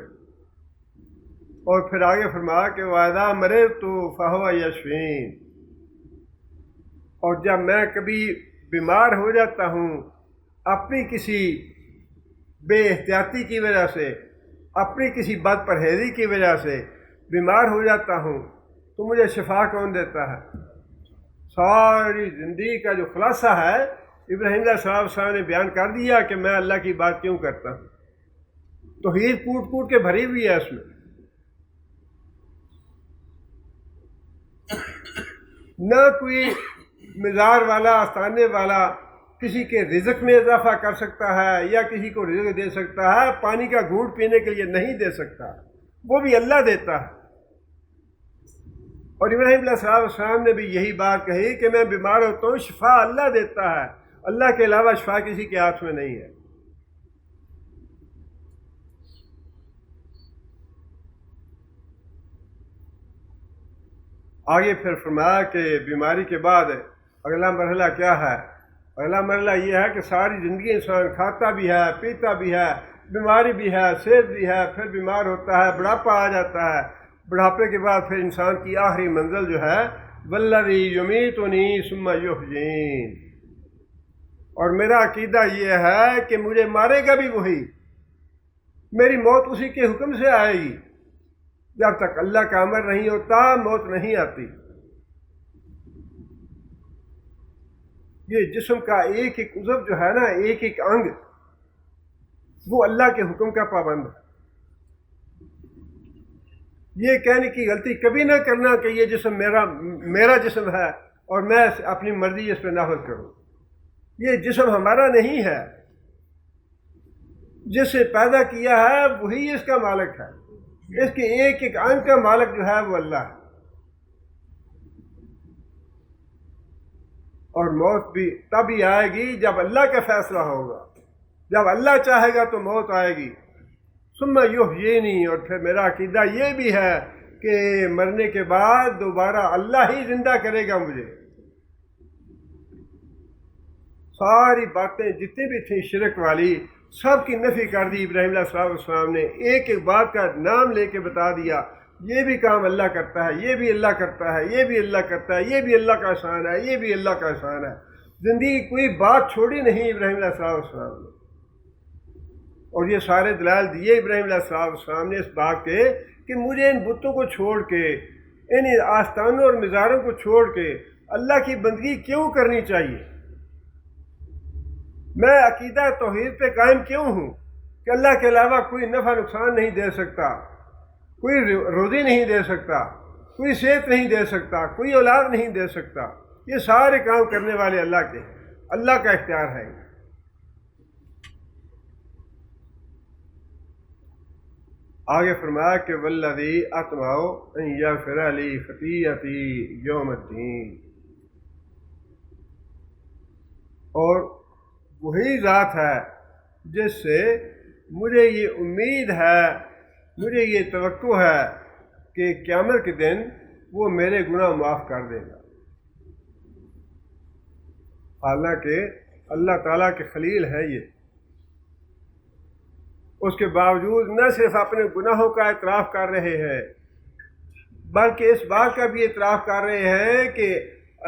اور پھر آگے فرمایا کہ وَإِذَا مَرِضْتُ فَهُوَ يَشْفِينِ، اور جب میں کبھی بیمار ہو جاتا ہوں اپنی کسی بے احتیاطی کی وجہ سے، اپنی کسی بد پرہیزی کی وجہ سے بیمار ہو جاتا ہوں تو مجھے شفا کون دیتا ہے. ساری زندگی کا جو خلاصہ ہے ابراہیم علیہ السلام نے بیان کر دیا کہ میں اللہ کی بات کیوں کرتا ہوں. توحید کوٹ کوٹ کے بھری ہوئی ہے اس میں. نہ کوئی مزار والا آستانے والا کسی کے رزق میں اضافہ کر سکتا ہے یا کسی کو رزق دے سکتا ہے، پانی کا گھونٹ پینے کے لیے نہیں دے سکتا، وہ بھی اللہ دیتا ہے. اور ابراہیم علیہ السلام نے بھی یہی بات کہی کہ میں بیمار ہوتا ہوں شفا اللہ دیتا ہے، اللہ کے علاوہ شفا کسی کے ہاتھ میں نہیں ہے. آگے پھر فرمایا کہ بیماری کے بعد اگلا مرحلہ کیا ہے. اگلا مرحلہ یہ ہے کہ ساری زندگی انسان کھاتا بھی ہے، پیتا بھی ہے، بیماری بھی ہے، صحت بھی ہے، پھر بیمار ہوتا ہے، بڑھاپا آ جاتا ہے. بڑھاپے کے بعد پھر انسان کی آخری منزل جو ہے والذی یمیتنی ثم یحیین، اور میرا عقیدہ یہ ہے کہ مجھے مارے گا بھی وہی، میری موت اسی کے حکم سے آئے گی. جب تک اللہ کا امر نہیں ہوتا موت نہیں آتی. یہ جسم کا ایک ایک عضو جو ہے نا، ایک ایک انگ، وہ اللہ کے حکم کا پابند ہے. یہ کہنے کی غلطی کبھی نہ کرنا کہ یہ جسم میرا جسم ہے اور میں اپنی مرضی اس پہ نافذ کروں. یہ جسم ہمارا نہیں ہے، جسے پیدا کیا ہے وہی اس کا مالک ہے. اس کے ایک ایک انگ کا مالک جو ہے وہ اللہ ہے. اور موت بھی تب ہی آئے گی جب اللہ کا فیصلہ ہوگا. جب اللہ چاہے گا تو موت آئے گی. ثم یحیینی، اور پھر میرا عقیدہ یہ بھی ہے کہ مرنے کے بعد دوبارہ اللہ ہی زندہ کرے گا مجھے. ساری باتیں جتنی بھی تھیں شرک والی سب کی نفی کر دی ابراہیم علیہ السلام نے. ایک ایک بات کا نام لے کے بتا دیا. یہ بھی کام اللہ کرتا ہے، یہ بھی اللہ کرتا ہے، یہ بھی اللہ کرتا ہے، یہ بھی اللہ کا احسان ہے، یہ بھی اللہ کا احسان ہے۔ زندگی کوئی بات چھوڑی نہیں ابراہیم علیہ السلام نے، اور یہ سارے دلائل دیے ابراہیم علیہ السلام نے اس بات کے کہ مجھے ان بتوں کو چھوڑ کے، ان آستانوں اور مزاروں کو چھوڑ کے اللہ کی بندگی کیوں کرنی چاہیے؟ میں عقیدہ توحید پہ قائم کیوں ہوں کہ اللہ کے علاوہ کوئی نفع نقصان نہیں دے سکتا، کوئی روزی نہیں دے سکتا، کوئی صحت نہیں دے سکتا، کوئی اولاد نہیں دے سکتا۔ یہ سارے کام کرنے والے اللہ کے ہیں، اللہ کا اختیار ہے۔ آگے فرمایا کہ والذی اطمع ان یغفر لی خطیئتی یوم الدین، اور وہی ذات ہے جس سے مجھے یہ امید ہے، مجھے یہ توقع ہے کہ قیامت کے دن وہ میرے گناہ معاف کر دے گا۔ حالانکہ اللہ تعالیٰ کے خلیل ہے یہ، اس کے باوجود نہ صرف اپنے گناہوں کا اعتراف کر رہے ہیں بلکہ اس بات کا بھی اعتراف کر رہے ہیں کہ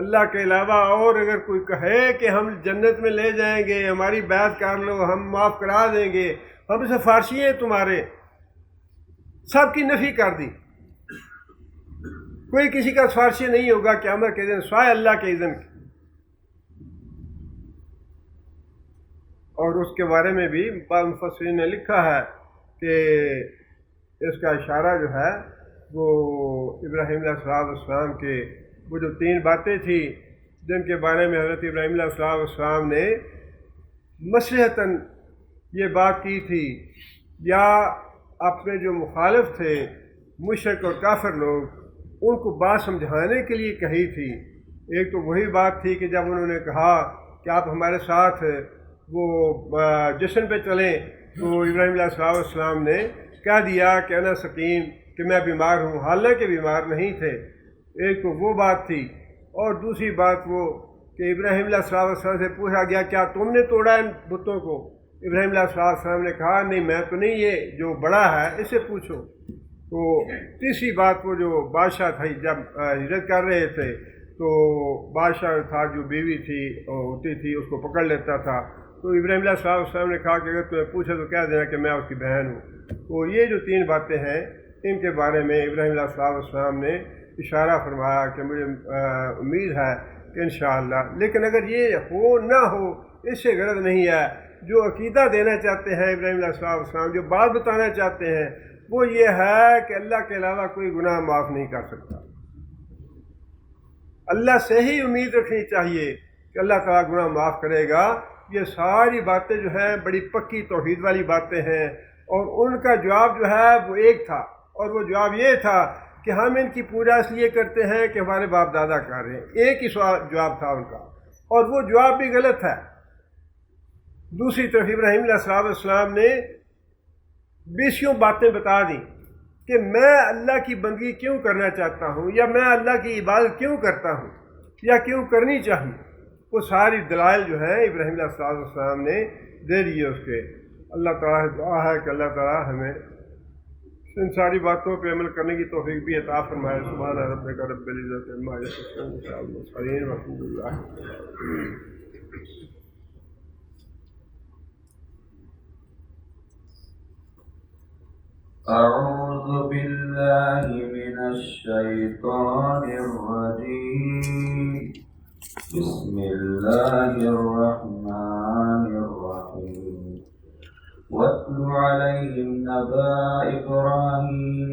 اللہ کے علاوہ اور اگر کوئی کہے کہ ہم جنت میں لے جائیں گے، ہماری بیعت کر لو، ہم معاف کرا دیں گے، ہم سفارشی ہیں تمہارے، سب کی نفی کر دی۔ کوئی کسی کا سفارشی نہیں ہوگا قیامت کے دن سوائے اللہ کے اذن کے۔ اور اس کے بارے میں بھی بعض مفسرین نے لکھا ہے کہ اس کا اشارہ جو ہے وہ ابراہیم علیہ السلام کے وہ جو 3 باتیں تھیں جن کے بارے میں حضرت ابراہیم علیہ السلام نے مصلحتاً یہ بات کی تھی، یا اپنے جو مخالف تھے مشرک اور کافر لوگ ان کو بات سمجھانے کے لیے کہی تھی۔ ایک تو وہی بات تھی کہ جب انہوں نے کہا کہ آپ ہمارے ساتھ وہ جشن پہ چلیں، تو ابراہیم علیہ السلام نے کہہ دیا کہ انا سقیم، کہ میں بیمار ہوں، حالانکہ بیمار نہیں تھے۔ ایک تو وہ بات تھی، اور دوسری بات وہ کہ ابراہیم علیہ السلام سے پوچھا گیا کیا تم نے توڑا ان بتوں کو؟ ابراہیم علیہ السلام نے کہا نہیں میں تو نہیں، یہ جو بڑا ہے اس سے پوچھو۔ تو تیسری بات وہ جو بادشاہ تھا جب ہجرت کر رہے تھے تو بادشاہ تھا جو بیوی تھی ہوتی تھی اس کو پکڑ لیتا تھا، تو ابراہیم علیہ السلام نے کہا کہ اگر تمہیں پوچھے تو کہہ دینا کہ میں اس کی بہن ہوں۔ تو یہ جو 3 باتیں ہیں ان کے بارے میں ابراہیم علیہ السلام نے اشارہ فرمایا کہ مجھے امید ہے کہ انشاءاللہ، لیکن اگر یہ ہو نہ ہو اس سے غرض نہیں ہے۔ جو عقیدہ دینا چاہتے ہیں ابراہیم علیہ السلام، جو بات بتانا چاہتے ہیں وہ یہ ہے کہ اللہ کے علاوہ کوئی گناہ معاف نہیں کر سکتا۔ اللہ سے ہی امید رکھنی چاہیے کہ اللہ تعالیٰ گناہ معاف کرے گا۔ یہ ساری باتیں جو ہیں بڑی پکی توحید والی باتیں ہیں، اور ان کا جواب جو ہے وہ ایک تھا، اور وہ جواب یہ تھا کہ ہم ان کی پوجا اس لیے کرتے ہیں کہ ہمارے باپ دادا کر رہے ہیں۔ ایک ہی جواب تھا ان کا، اور وہ جواب بھی غلط ہے۔ دوسری طرف ابراہیم علیہ السلام نے 20 باتیں بتا دیں کہ میں اللہ کی بندگی کیوں کرنا چاہتا ہوں، یا میں اللہ کی عبادت کیوں کرتا ہوں، یا کیوں کرنی چاہیے۔ وہ ساری دلائل جو ہیں ابراہیم علیہ السلام نے دے دیے اس کے۔ اللہ تعالیٰ دعا ہے کہ اللہ تعالیٰ ہمیں ان ساری باتوں پہ عمل کرنے کی توفیق بھی عطا فرمائے۔ سبحان ربک رب العزت عما یصفون والحمد للہ۔ أعوذ بالله من الشيطان الرجيم بسم الله الرحمن الرحيم واتل عليهم نبأ إبراهيم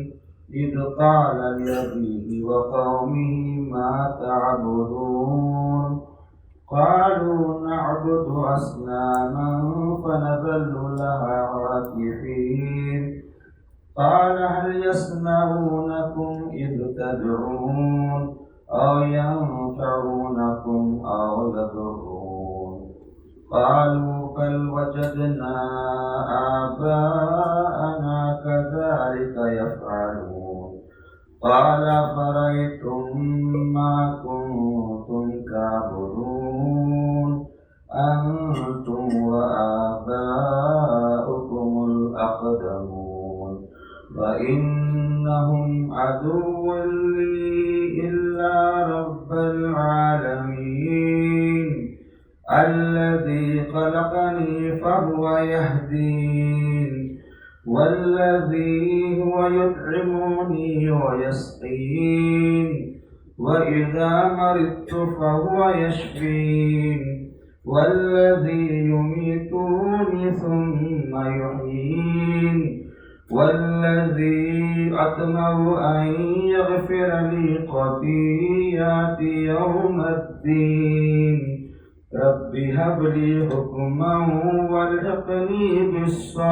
إذ قال لأبيه وقومه ما تعبدون قالوا نعبد أصناما فنظل لها عاكفين قال هل يسمعونكم إذ تدعون أو ينفعونكم أو يضرون قالوا بل وجدنا آباءنا كذلك يفعلون قال فرأيتم ما كنتم تعبدون أنتم وآباؤكم الأقدمون فإنهم الذي خلقني فهو يهدين والذي هو يطعمني ويسقين وإذا مرضت فهو يشفين والذي يميتني ثم يحيين والذي أطمع أن يغفر لي خطيئتي يوم الدين رب هب لي حكما والحقني بالصالحين.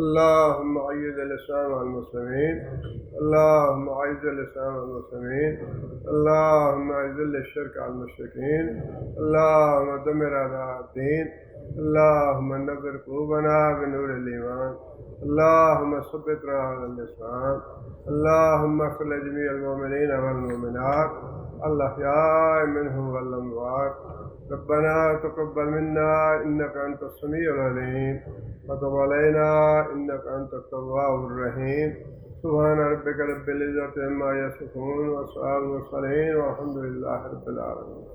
اللهم أعز الإسلام والمسلمين اللهم أعز الإسلام والمسلمين اللهم أذل الشرك على المشركين اللهم دمر أعداء الدين اللهم نور قلوبنا بنور الإيمان اللهم ثبتنا على الإسلام اللهم اغفر لجميع المؤمنين والمؤمنات الأحياء منهم والأموات. ربنا تقبل منا إنك أنت السميع العليم وتب علينا إنك أنت التواب الرحيم. سبحان ربك رب العزة عما يصفون وسلام على المرسلين والحمد لله رب العالمين.